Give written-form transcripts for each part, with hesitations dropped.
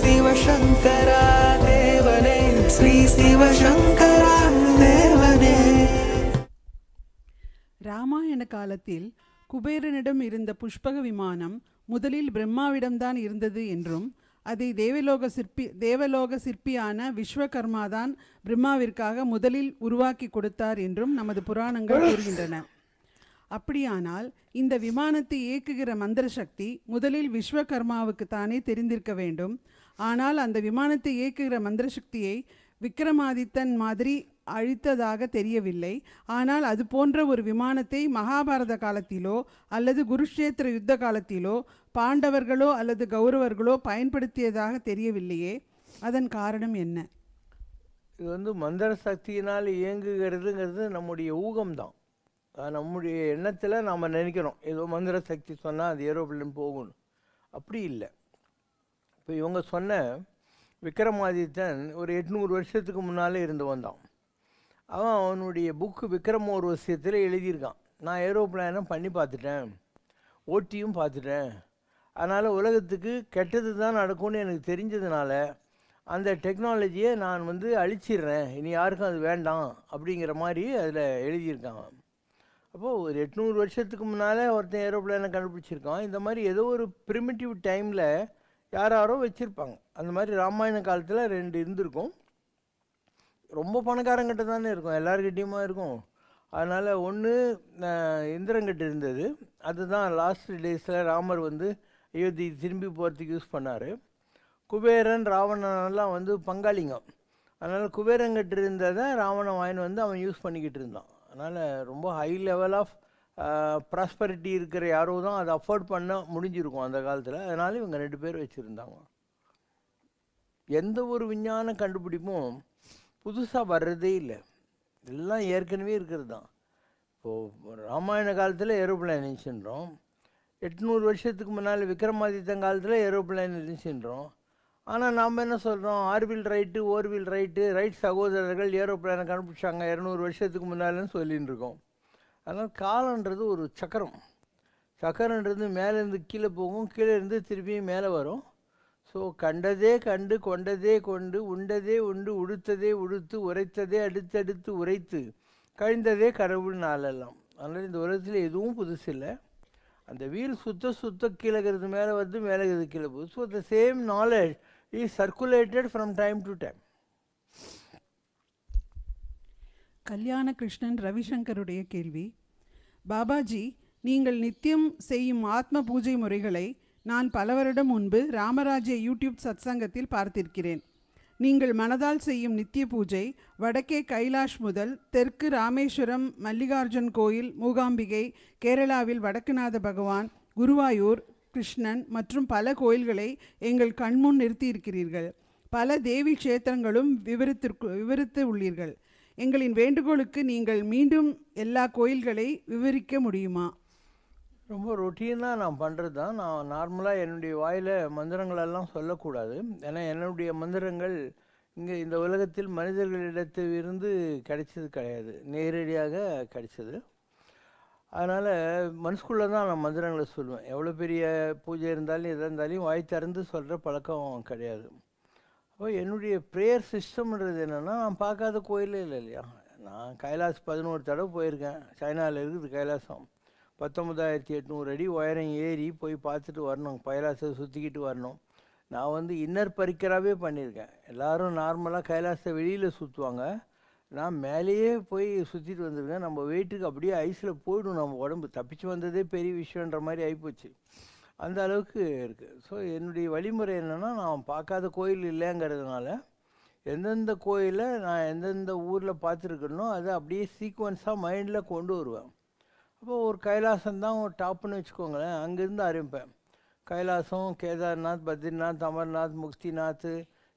சிவசங்கரா தேவனே, ஸ்ரீ சிவசங்கரா தேவனே. ராமாயண காலத்தில் குபேரனிடம் இருந்த புஷ்பக விமானம் முதலில் பிரம்மாவிடம்தான் இருந்தது என்றும் அதை தேவலோக சிற்பியான விஸ்வகர்மாதான் பிரம்மாவிற்காக முதலில் உருவாக்கி கொடுத்தார் என்றும் நமது புராணங்கள் கூறுகின்றன. அப்படியானால் இந்த விமானத்தை இயக்குகிற மந்திர சக்தி முதலில் விஸ்வகர்மாவுக்கு தானே தெரிந்திருக்க வேண்டும். ஆனால் அந்த விமானத்தை இயக்குகிற மந்திர சக்தியை விக்ரமாதித்தன் மாதிரி அழித்ததாக தெரியவில்லை. ஆனால் அது போன்ற ஒரு விமானத்தை மகாபாரத காலத்திலோ அல்லது குருஷேத்திர யுத்த காலத்திலோ பாண்டவர்களோ அல்லது கௌரவர்களோ பயன்படுத்தியதாக தெரியவில்லையே. அதன் காரணம் என்ன? இது மந்திர சக்தியினால் இயங்குகிறதுங்கிறது நம்முடைய ஊகம்தான். நம்முடைய எண்ணத்தில் நாம் நினைக்கிறோம் ஏதோ மந்திர சக்தி சொன்னால் அது ஏரோப்ளேன் போகணும். அப்படி இல்லை. இப்போ இவங்க சொன்ன விக்ரமாதித்தன் ஒரு 800 வருஷத்துக்கு முன்னாலே இருந்து வந்தான். அவனுடைய புக்கு விக்ரம ஒரு விஷயத்தில் எழுதியிருக்கான், நான் ஏரோப்ளேனை பண்ணி பார்த்துட்டேன், ஓட்டியும் பார்த்துட்டேன், அதனால் உலகத்துக்கு கெட்டது தான் நடக்கும்னு எனக்கு தெரிஞ்சதுனால அந்த டெக்னாலஜியை நான் அழிச்சிடுறேன், இனி யாருக்கும் அது வேண்டாம் அப்படிங்கிற மாதிரி அதில் எழுதியிருக்காங்க. அப்போது ஒரு 800 வருஷத்துக்கு முன்னால் ஒருத்தன் ஏரோப்ளேனை கண்டுபிடிச்சிருக்கான். இந்த மாதிரி ஏதோ ஒரு ப்ரிமிட்டிவ் டைமில் யாரோ வச்சுருப்பாங்க. அந்த மாதிரி ராமாயண காலத்தில் 2 இருந்திருக்கும். ரொம்ப பணக்காரங்கிட்ட தானே இருக்கும், எல்லாருக்கிட்டேயுமா இருக்கும். அதனால் ஒன்று இந்திரங்கிட்ட இருந்தது, அதுதான் லாஸ்ட் டேஸில் ராமர் அயோத்தி திரும்பி போகிறதுக்கு யூஸ் பண்ணார். குபேரன் ராவணனெல்லாம் பங்காளிங்க. அதனால் குபேரங்கிட்ட இருந்ததை ராவணன் வாங்கின்னு அவன் யூஸ் பண்ணிக்கிட்டு இருந்தான். அதனால் ரொம்ப ஹை லெவல் ஆஃப் ப்ராஸ்பரிட்டி இருக்கிற யாரோ தான் அதை அஃபோர்ட் பண்ண முடிஞ்சிருக்கும் அந்த காலத்தில். அதனால் இவங்க 2 பேர் வச்சுருந்தாங்க. எந்த ஒரு விஞ்ஞான கண்டுபிடிப்பும் புதுசாக வர்றதே இல்லை, எல்லாம் ஏற்கனவே இருக்கிறது தான். இப்போது ராமாயண காலத்தில் ஏரோப்ளேன் இருந்துச்சுன்றோம், 800 வருஷத்துக்கு முன்னால் விக்ரமாதித்தன் காலத்தில் ஏரோப்ளேன் இருந்துச்சுன்றோம். ஆனால் நாம் என்ன சொல்கிறோம், ஆர்வில் ரைட்டு ஓர்வில் ரைட் சகோதரர்கள் ஏரோப்ளேனை கண்டுபிடிச்சாங்க 200 வருஷத்துக்கு முன்னாலன்னு சொல்லின்னு இருக்கோம். அதனால் காலன்றது ஒரு சக்கரன்றது மேலேருந்து கீழே போகும், கீழே இருந்து திருப்பியும் மேலே வரும். ஸோ கண்டதே கண்டு கொண்டதே கொண்டு உண்டதே உண்டு உடுத்ததே உடுத்து உரைத்ததே அடுத்தடுத்து உரைத்து கழிந்ததே கடவுள் நாளெல்லாம். அதனால் இந்த உலகத்தில் எதுவும் புதுசு இல்லை. அந்த வீல் சுத்த கீழகிறது மேலே மேலேகிறது கீழே போகுது. So the same knowledge is circulated from time to time. கல்யாண கிருஷ்ணன் ரவிசங்கருடைய கேள்வி: பாபாஜி, நீங்கள் நித்தியம் செய்யும் ஆத்ம பூஜை முறைகளை நான் பல வருடம் முன்பு ராமராஜ்ய யூடியூப் சத்சங்கத்தில் பார்த்திருக்கிறேன். நீங்கள் மனதால் செய்யும் நித்திய பூஜை வடக்கே கைலாஷ் முதல் தெற்கு ராமேஸ்வரம், மல்லிகார்ஜுன் கோயில், மூகாம்பிகை, கேரளாவில் வடக்குநாத பகவான், குருவாயூர், கிருஷ்ணன் மற்றும் பல கோயில்களை எங்கள் கண்முன் நிறுத்தியிருக்கிறீர்கள். பல தேவி க்ஷேத்திரங்களும் விவரித்து உள்ளீர்கள். எங்களின் வேண்டுகோளுக்கு நீங்கள் மீண்டும் எல்லா கோயில்களை விவரிக்க முடியுமா? ரொம்ப ரொட்டீனாக நான் பண்ணுறது தான். நான் நார்மலாக என்னுடைய வாயில் மந்திரங்களெல்லாம் சொல்லக்கூடாது. ஏன்னா என்னுடைய மந்திரங்கள் இங்கே இந்த உலகத்தில் மனிதர்களிடத்திலிருந்து கிடைச்சது கிடையாது, நேரடியாக கிடைச்சது. அதனால் மனசுக்குள்ளே தான் நான் மந்திரங்களை சொல்லுவேன். எவ்வளோ பெரிய பூஜை இருந்தாலும் எதாக இருந்தாலும் வாய் திறந்து சொல்கிற பழக்கம் கிடையாது. அப்போ என்னுடைய ப்ரேயர் சிஸ்டம்ன்றது என்னென்னா, நான் பார்க்காத கோயிலே இல்லை இல்லையா. நான் கைலாஸ் 11 தடவை போயிருக்கேன். சைனாவில் இருக்குது கைலாசம். 19,800 அடி உயரம் ஏறி போய் பார்த்துட்டு வரணும், கைலாசத்தை சுற்றிக்கிட்டு வரணும். நான் இன்னர் பரிக்கராகவே பண்ணியிருக்கேன். எல்லோரும் நார்மலாக கைலாசத்தை வெளியில் சுற்றுவாங்க, நான் மேலேயே போய் சுற்றிட்டு வந்திருக்கேன். நம்ம வெயிட்டுக்கு அப்படியே ஐஸில் போய்டும் நம்ம உடம்பு. தப்பிச்சு வந்ததே பெரிய விஷயன்ற மாதிரி ஆகிப்போச்சு, அந்த அளவுக்கு இருக்குது. ஸோ என்னுடைய வழிமுறை என்னென்னா, நான் பார்க்காத கோயில் இல்லைங்கிறதுனால எந்தெந்த கோயிலை நான் எந்தெந்த ஊரில் பார்த்துருக்கேனோ அதை அப்படியே சீக்வன்ஸாக மைண்டில் கொண்டு வருவேன். அப்போது ஒரு கைலாசம்தான் ஒரு டாப்புன்னு வச்சுக்கோங்களேன், அங்கேருந்து ஆரம்பிப்பேன். கைலாசம், கேதார்நாத், பத்ரிநாத், அமர்நாத், முக்திநாத்,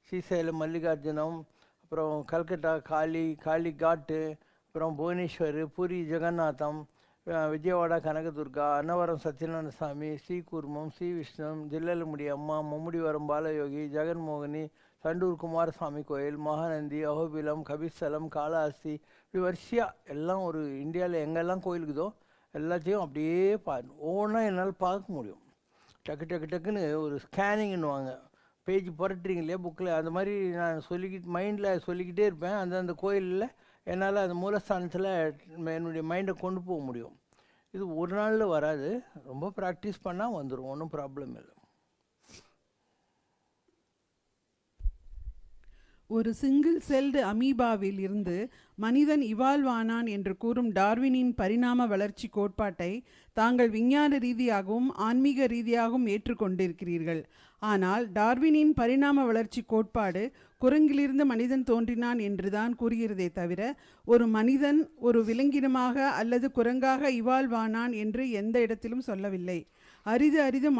ஸ்ரீசைலம், மல்லிகார்ஜுனம், அப்புறம் கல்கட்டா காளி காட்டு, அப்புறம் புவனேஸ்வர், பூரி ஜெகநாதம், விஜயவாடா கனகதுர்கா, அன்னவரம் சத்யநாராயண சாமி, ஸ்ரீகூர்மம், ஸ்ரீ விஷ்ணம், ஜில்லலமுடி அம்மா, மும்முடிவரம் பாலயோகி, ஜெகன்மோகினி, சண்டூர் குமாரசாமி கோயில், மகாநந்தி, அஹோபிலம், கபிஸ்தலம், காளஹஸ்தி, இப்படி வரிசையாக எல்லாம் ஒரு இந்தியாவில் எங்கெல்லாம் கோயிலுக்குதோ எல்லாத்தையும் அப்படியே ஒவ்வொன்றா என்னால் பார்க்க முடியும். டக்குன்னு ஒரு ஸ்கேனிங்னுவாங்க, பேஜ் புரட்டுறீங்க இல்லையா புக்கில், அந்த மாதிரி நான் மைண்டில் சொல்லிக்கிட்டே இருப்பேன். அந்தந்த கோயிலில் என்னால் அந்த மூலஸ்தானத்தில் என்னுடைய மைண்டை கொண்டு போக முடியும். இது ஒரு நாளில் வராது, ரொம்ப ப்ராக்டிஸ் பண்ணால் வந்துடும், ஒன்றும் ப்ராப்ளம் இல்லை. ஒரு சிங்கிள் செல்டு அமீபாவில் இருந்து மனிதன் இவால்வ் ஆனான் என்று கூறும் டார்வினின் பரிணாம வளர்ச்சி கோட்பாட்டை தாங்கள் விஞ்ஞான ரீதியாகவும் ஆன்மீக ரீதியாகவும் ஏற்றுக்கொண்டிருக்கிறீர்கள். ஆனால் டார்வினின் பரிணாம வளர்ச்சி கோட்பாடு குரங்கிலிருந்து மனிதன் தோன்றினான் என்றுதான் கூறுகிறதே தவிர ஒரு மனிதன் ஒரு விலங்கினமாக அல்லது குரங்காக இவால்வ் ஆனான் என்று எந்த இடத்திலும் சொல்லவில்லை. அரிது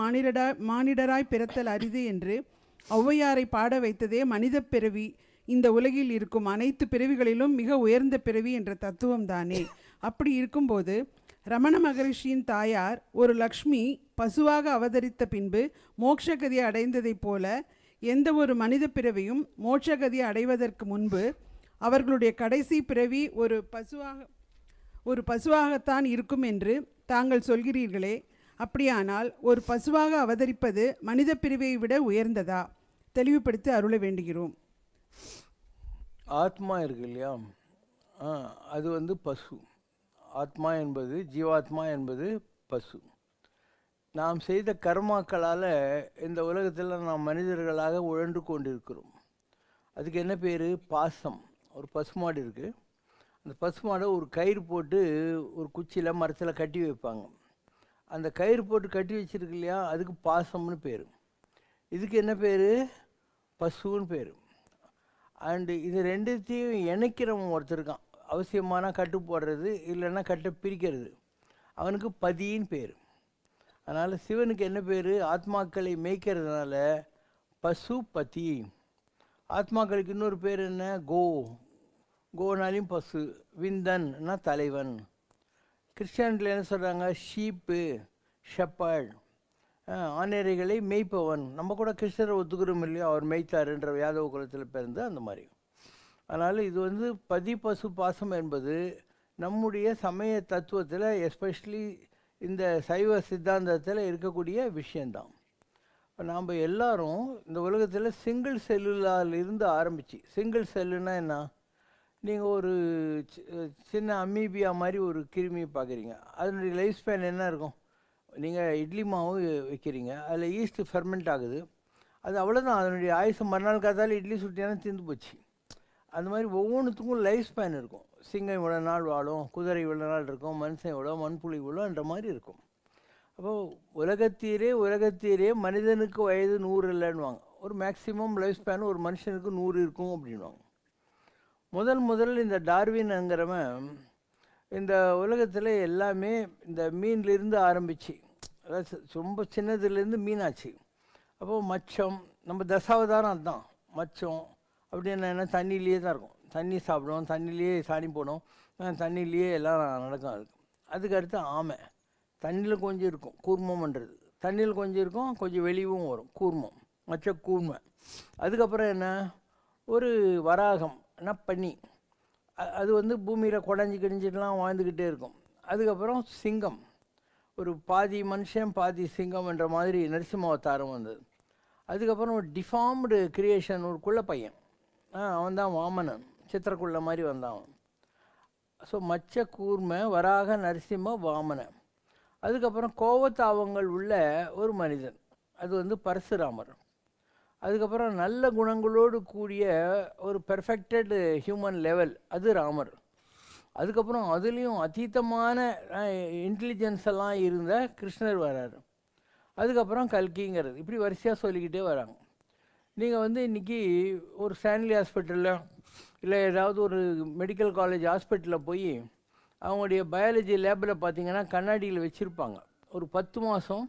மானிடராய் பிறத்தல் அரிது என்று ஔவையாரை பாட வைத்ததே மனித பிறவி இந்த உலகில் இருக்கும் அனைத்து பிறவிகளிலும் மிக உயர்ந்த பிறவி என்ற தத்துவம்தானே. அப்படி இருக்கும்போது ரமண மகரிஷியின் தாயார் ஒரு லக்ஷ்மி பசுவாக அவதரித்த பின்பு மோட்சகதியை அடைந்ததைப் போல எந்த ஒரு மனித பிறவியும் மோட்சகதியை அடைவதற்கு முன்பு அவர்களுடைய கடைசி பிறவி ஒரு பசுவாகத்தான் இருக்கும் என்று தாங்கள் சொல்கிறீர்களே, அப்படியானால் ஒரு பசுவாக அவதரிப்பது மனித பிரிவை விட உயர்ந்ததா? தெளிவுபடுத்தி அருள வேண்டுகிறோம். ஆத்மா இருக்கு இல்லையா, அது பசு. ஆத்மா என்பது, ஜீவாத்மா என்பது பசு. நாம் செய்த கர்மாக்களால் இந்த உலகத்தில் நாம் மனிதர்களாக உழன்று கொண்டிருக்கிறோம். அதுக்கு என்ன பேர்? பாசம். ஒரு பசுமாடு இருக்குது, அந்த பசுமாடை ஒரு கயிறு போட்டு ஒரு குச்சியில் மரத்தில் கட்டி வைப்பாங்க. அந்த கயிறு போட்டு கட்டி வச்சிருக்கு இல்லையா, அதுக்கு பாசம்னு பேர். இதுக்கு என்ன பேர்? பசுன்னு பேர். அண்டு இது ரெண்டுத்தையும் இணைக்கிறவன் ஒருத்தர் இருக்கான், அவசியமான கட்டு போடுறது இல்லைன்னா கட்டை பிரிக்கிறது, அவனுக்கு பதின்னு பேர். அதனால் சிவனுக்கு என்ன பேர்? ஆத்மாக்களை மேய்க்கிறதுனால பசு பதி. ஆத்மாக்களுக்கு இன்னொரு பேர் என்ன? கோனாலையும் பசு. விந்தன்னா தலைவன். கிறிஸ்டியானிட்டியில் என்ன சொல்கிறாங்க? ஷீப்பு, ஷெப்பர்ட், ஆணையரைகளை மேய்ப்பவன். நம்ம கூட கிறிஸ்டரை ஒத்துக்கிறோம் இல்லையோ, அவர் மேய்த்தாருன்ற யாதவ குலத்தில் பிறந்து அந்த மாதிரி. அதனால் இது பதி பசு பாசம் என்பது நம்முடைய சமய தத்துவத்தில், எஸ்பெஷலி இந்த சைவ சித்தாந்தத்தில் இருக்கக்கூடிய விஷயந்தான். இப்போ நாம் எல்லாரும் இந்த உலகத்தில் சிங்கிள் செல்லுலால் இருந்து ஆரம்பித்து, சிங்கிள் செல்லுன்னா என்ன? நீங்கள் ஒரு சின்ன அமீபியா மாதிரி ஒரு கிருமியை பார்க்குறீங்க, அதனுடைய லைஃப் ஸ்பேன் என்ன இருக்கும்? நீங்கள் இட்லி மாவு வைக்கிறீங்க, அதில் ஈஸ்ட் ஃபெர்மெண்ட் ஆகுது, அது அவ்வளோதான். அதனுடைய ஆயுசு மறுநாள் காத்தாலும் இட்லி சுட்டியான தீர்ந்து போச்சு. அந்த மாதிரி ஒவ்வொன்றுத்துக்கும் லைஃப் ஸ்பேன் இருக்கும். சிங்கம் இவ்வளோ நாள் வாழும், குதிரை இவ்வளோ நாள் இருக்கும், மனுஷன் இவ்வளோ, மண்புழு இவ்வளோன்ற மாதிரி இருக்கும். அப்போது உலகத்தீரே மனிதனுக்கு வயது 100 இல்லைன்னுவாங்க. ஒரு மேக்சிமம் லைஃப் ஸ்பேன் ஒரு மனுஷனுக்கு 100 இருக்கும் அப்படின்வாங்க. முதல்ல இந்த டார்வின்ங்கிறவன் இந்த உலகத்தில் எல்லாமே இந்த மீன்லேருந்து ஆரம்பித்து, அதாவது ரொம்ப சின்னதுலேருந்து மீனாச்சு. அப்போது மச்சம், நம்ம தசாவதாரம் அதுதான். மச்சம் அப்படின்னா என்ன? தண்ணியிலேயே தான் இருக்கும். தண்ணி சாப்பிடும், தண்ணியிலேயே சாணி போடும், தண்ணியிலேயே எல்லாம் நடக்கும். அதுக்கு அடுத்து ஆமை, தண்ணியில் கொஞ்சம் இருக்கும், கூர்மம்ன்றது. தண்ணியில் கொஞ்சம் இருக்கும், கொஞ்சம் வெளியும் வரும், கூர்மம், மச்ச கூர்மை. அதுக்கப்புறம் என்ன? ஒரு வராகம், என்ன பன்னி, அது பூமியில் குடஞ்சிக்கிடலாம் வாழ்ந்துக்கிட்டே இருக்கும். அதுக்கப்புறம் சிங்கம், ஒரு பாதி மனுஷன் பாதி சிங்கம் என்ற மாதிரி நரசிம்ம அவதாரம் வந்தது. அதுக்கப்புறம் ஒரு டிஃபார்ம்டு கிரியேஷன், ஒரு குள்ள பையன், அவன் தான் வாமனன், சித்திரக்குள்ள மாதிரி வந்தான். ஸோ மச்ச கூர்மை, வராக, நரசிம்ம, வாமனன். அதுக்கப்புறம் கோவத்தாவங்கள் உள்ள ஒரு மனிதன், அது பரசுராமர். அதுக்கப்புறம் நல்ல குணங்களோடு கூடிய ஒரு பெர்ஃபெக்டட் ஹியூமன் லெவல், அது ராமர். அதுக்கப்புறம் அதுலேயும் அதீதமான இன்டெலிஜென்ஸ் எல்லாம் இருந்த கிருஷ்ணர் வராரு. அதுக்கப்புறம் கல்கிங்கிறது. இப்படி வரிசையாக சொல்லிக்கிட்டே வராங்க. நீங்கள் இன்றைக்கி ஒரு ஸ்டான்லி ஹாஸ்பிட்டலில் இல்லை ஏதாவது ஒரு மெடிக்கல் காலேஜ் ஹாஸ்பிட்டலில் போய் அவங்களுடைய பயாலஜி லேபில் பார்த்தீங்கன்னா கண்ணாடியில் வச்சுருப்பாங்க. ஒரு 10 மாதம்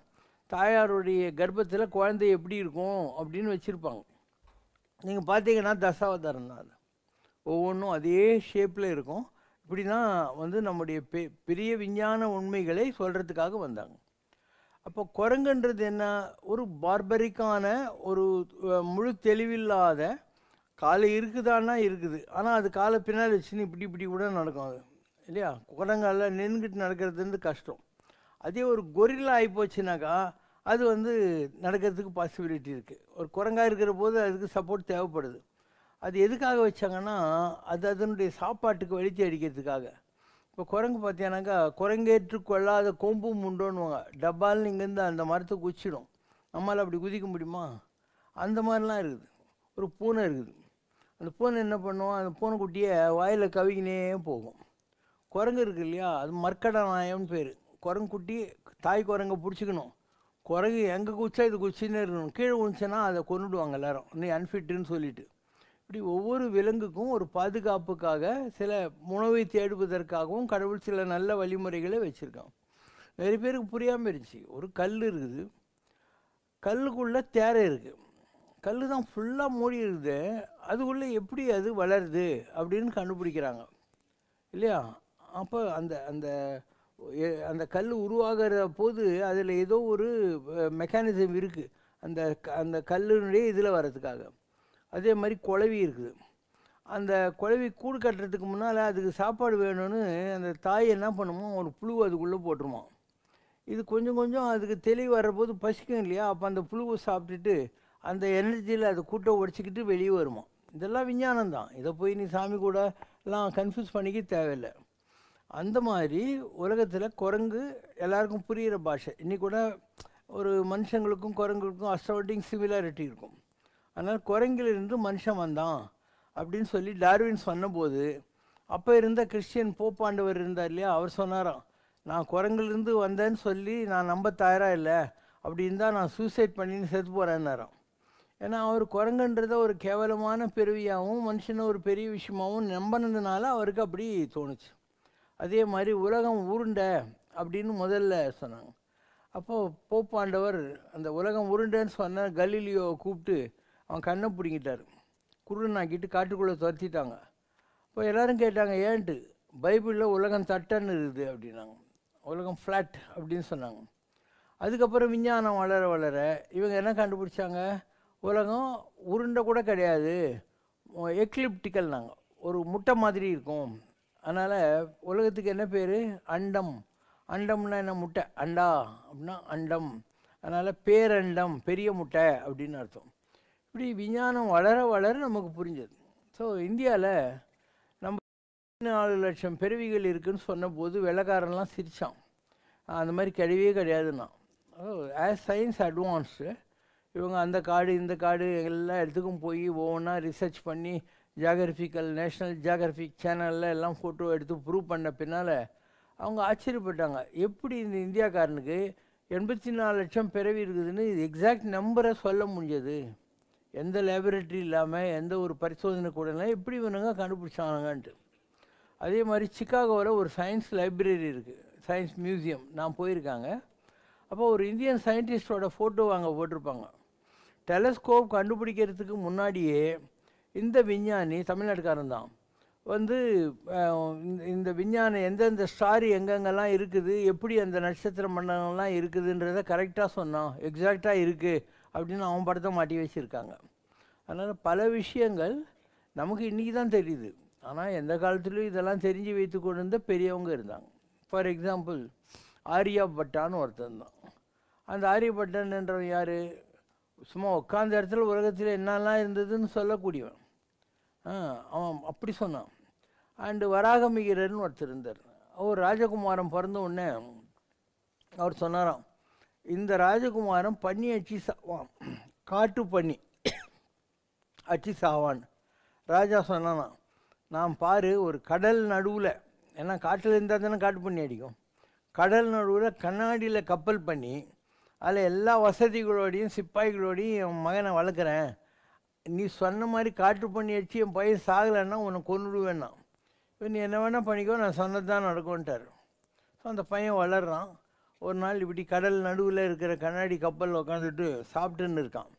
தாயாருடைய கர்ப்பத்தில் குழந்தை எப்படி இருக்கும் அப்படின்னு வச்சுருப்பாங்க. நீங்கள் பார்த்தீங்கன்னா தசாவதாரம் தான், அது ஒவ்வொன்றும் அதே ஷேப்பில் இருக்கும். இப்படி தான் நம்முடைய பெரிய விஞ்ஞான உண்மைகளை சொல்கிறதுக்காக வந்தாங்க. அப்போ குரங்குன்றது என்ன? ஒரு பார்பரிக்கான, ஒரு முழு தெளிவில்லாத, காலை இருக்குதான்னா இருக்குது, ஆனால் அது காலை பின்னால் வச்சுன்னு இப்படி கூட நடக்கும். அது இல்லையா? குரங்கால நின்றுக்கிட்டு நடக்கிறது கஷ்டம். அதே ஒரு கொரில்லா ஆகிப்போச்சுனாக்கா அது வந்து நடக்கிறதுக்கு பாசிபிலிட்டி இருக்குது. ஒரு குரங்காக இருக்கிற போது அதுக்கு சப்போர்ட் தேவைப்படுது. அது எதுக்காக வச்சாங்கன்னா, அது அதனுடைய சாப்பாட்டுக்கு வெளிச்சம் அடிக்கிறதுக்காக. இப்போ குரங்கு பார்த்தீங்கன்னாக்கா, குரங்கேற்று கொள்ளாத கொம்பும் உண்டோன்னுவாங்க. டப்பால்னு இங்கேருந்து அந்த மரத்தை குச்சிடும். நம்மளால் அப்படி குதிக்க முடியுமா? அந்த மாதிரிலாம் இருக்குது. ஒரு பூனை இருக்குது. அந்த பூனை என்ன பண்ணுவோம், அந்த பூனைக்குட்டியை வாயில் கவிக்கினே போகும். குரங்கு இருக்குது இல்லையா, அது மர்க்கட நாயம்னு பேர். குரங்குக்குட்டி தாய் குரங்கை பிடிச்சிக்கணும். குரங்கு எங்கே குச்சா இது குச்சின்னே இருக்கணும். கீழே குச்சின்னா அதை கொண்டுடுவாங்க எல்லாரும், இன்னும் அன்ஃபிட்டுன்னு சொல்லிட்டு. இப்படி ஒவ்வொரு விலங்குக்கும் ஒரு பாதுகாப்புக்காக, சில உணவை தேடுவதற்காகவும் கடவுள் சில நல்ல வழிமுறைகளை வச்சுருக்கான். நிறைய பேருக்கு புரியாமல் இருந்துச்சு. ஒரு கல் இருக்குது, கல்லுக்குள்ளே தேரை இருக்குது. கல் தான் ஃபுல்லாக மூடி இருக்குது, அதுக்குள்ளே எப்படி அது வளருது அப்படின்னு கண்டுபிடிக்கிறாங்க இல்லையா. அப்போ அந்த அந்த அந்த கல் உருவாகிற போது அதில் ஏதோ ஒரு மெக்கானிசம் இருக்குது அந்த அந்த கல்லுடைய இதில் வர்றதுக்காக. அதே மாதிரி குளவி இருக்குது. அந்த குளவி கூடு கட்டுறதுக்கு முன்னால் அதுக்கு சாப்பாடு வேணும்னு அந்த தாய் என்ன பண்ணுமோ, ஒரு புழு அதுக்குள்ளே போட்டுருமா. இது கொஞ்சம் கொஞ்சம் அதுக்கு தெளிவு வர்றபோது பசிக்கும் இல்லையா, அப்போ அந்த புழுவை சாப்பிட்டுட்டு அந்த எனர்ஜியில் அதை கூட்ட உடச்சிக்கிட்டு வெளியே வருமா. இதெல்லாம் விஞ்ஞானம் தான். இதை போய் நீ சாமி கூட எல்லாம் கன்ஃபியூஸ் பண்ணிக்க தேவையில்லை. அந்த மாதிரி உலகத்தில் குரங்கு எல்லாருக்கும் புரிகிற பாஷை. இன்னைக்கு கூட ஒரு மனுஷங்களுக்கும் குரங்குக்கும் அஸ்ட்ராடிங் சிமிலாரிட்டி இருக்கும். அதனால் குரங்கிலிருந்து மனுஷன் வந்தான் அப்படின்னு சொல்லி டார்வின் சொன்னபோது, அப்போ இருந்த கிறிஸ்டியன் போப்பாண்டவர் இருந்தார் இல்லையா, அவர் சொன்னாராம், நான் குரங்கிலிருந்து வந்தேன்னு சொல்லி நான் நம்ப தயாராக இல்லை, அப்படி இருந்தால் நான் சூசைட் பண்ணின்னு செத்து போகிறேன்னாராம். ஏன்னா அவர் குரங்குன்றதை ஒரு கேவலமான பிறவியாகவும் மனுஷனை ஒரு பெரிய விஷயமாகவும் நம்பினதுனால அவருக்கு அப்படி தோணுச்சு. அதே மாதிரி உலகம் உருண்டை அப்படின்னு முதல்ல சொன்னாங்க. அப்போது போப்பாண்டவர் அந்த உலகம் உருண்டைன்னு சொன்ன கலீலியோவை கூப்பிட்டு அவன் கண்ணை பிடிங்கிட்டார். குருடனாக்கிட்டு காட்டுக்குள்ளே துரத்திட்டாங்க. இப்போ எல்லோரும் கேட்டாங்க, ஏன்ட்டு. பைபிளில் உலகம் தட்டன்னு இருக்குது அப்படின்னாங்க. உலகம் ஃப்ளாட் அப்படின்னு சொன்னாங்க. அதுக்கப்புறம் விஞ்ஞானம் வளர வளர இவங்க என்ன கண்டுபிடிச்சாங்க, உலகம் உருண்டை கூட கிடையாது, எக்லிப்டிக்கல். நாங்கள் ஒரு முட்டை மாதிரி இருக்கும். அதனால் உலகத்துக்கு என்ன பேர், அண்டம். அண்டம்னா என்ன, முட்டை. அண்டா அப்படின்னா அண்டம். அதனால் பேரண்டம், பெரிய முட்டை அப்படின்னு அர்த்தம். இப்படி விஞ்ஞானம் வளர வளர நமக்கு புரிஞ்சது. ஸோ இந்தியாவில் நம்ம 4 லட்சம் பிறவிகள் இருக்குதுன்னு சொன்னபோது வெள்ளைக்காரன்லாம் சிரித்தான். அந்த மாதிரி கிடையவே கிடையாதுன்னா. ஆஸ் சயின்ஸ் அட்வான்ஸ்டு இவங்க அந்த காடு இந்த காடு எல்லா இடத்துக்கும் போய் ஒவ்வொன்றா ரிசர்ச் பண்ணி ஜியாகிரபிக்கல் நேஷ்னல் ஜியாகிரபிக் சேனலில் எல்லாம் ஃபோட்டோ எடுத்து ப்ரூவ் பண்ண பின்னால் அவங்க ஆச்சரியப்பட்டாங்க, எப்படி இந்த இந்தியாக்காரனுக்கு 84 லட்சம் பிறவி இருக்குதுன்னு எக்ஸாக்ட் நம்பரை சொல்ல முடிஞ்சது, எந்த லேபரேட்டரி இல்லாமல் எந்த ஒரு பரிசோதனை கூட இல்லை, எப்படி இவனுங்க கண்டுபிடிச்சாங்கன்ட்டு. அதே மாதிரி சிக்காகோவில் ஒரு சயின்ஸ் லைப்ரரி இருக்குது, சயின்ஸ் மியூசியம். நான் போயிருக்காங்க. அப்போ ஒரு இந்தியன் சயின்டிஸ்டோட ஃபோட்டோ அங்கே போட்டிருப்பாங்க. டெலஸ்கோப் கண்டுபிடிக்கிறதுக்கு முன்னாடியே இந்த விஞ்ஞானி தமிழ்நாட்டுக்காரன் தான் வந்து இந்த விஞ்ஞானம் எந்தெந்த ஸ்டார் எங்கெங்கெல்லாம் இருக்குது, எப்படி அந்த நட்சத்திர மண்டலங்கள்லாம் இருக்குதுன்றதை கரெக்டாக சொன்னான், எக்ஸாக்டாக இருக்குது அப்படின்னு அவன் படத்தை மாட்டி வச்சுருக்காங்க. அதனால் பல விஷயங்கள் நமக்கு இன்றைக்கி தான் தெரியுது. ஆனால் எந்த காலத்துலேயும் இதெல்லாம் தெரிஞ்சு வைத்து கொண்டு இருந்த பெரியவங்க இருந்தாங்க. ஃபார் எக்ஸாம்பிள் ஆரியப்பட்டான்னு ஒருத்தன் தான். அந்த ஆரியப்பட்டன்றவன் யார், சும்மா உட்காந்த இடத்துல உலகத்தில் என்னெல்லாம் இருந்ததுன்னு சொல்லக்கூடியவன். அவன் அப்படி சொன்னான். அண்டு வராகமிகிரர்னு ஒருத்தர் இருந்தார். அவர் ராஜகுமாரன் பிறந்த உடனே அவர் சொன்னாராம், இந்த ராஜகுமாரன் பண்ணி அடிச்சு சாவான், காட்டு பண்ணி அடிச்சு சாவான். ராஜா சொன்னானா, நான் பாரு ஒரு கடல் நடுவில், ஏன்னா காட்டில் இருந்தால் தானே காட்டு பண்ணி அடிக்கும், கடல் நடுவில் கண்ணாடியில் கப்பல் பண்ணி அதில் எல்லா வசதிகளோடையும் சிப்பாய்களோடையும் என் மகனை வளர்க்குறேன், நீ சொன்ன மாதிரி காட்டு பண்ணி அடிச்சு என் பையன் சாகலைன்னா உனக்கு கொண்டுடுவேன்னா, இப்போ நீ என்ன வேணால் பண்ணிக்கோ, நான் சொன்னது தான் நடக்கும்ட்டார். ஸோ அந்த பையன் வளர்றான். ஒரு நாள் இப்படி கடல் நடுவில் இருக்கிற கண்ணாடி கப்பலில் உட்காந்துட்டு சாப்பிட்டுன்னு இருக்கான்.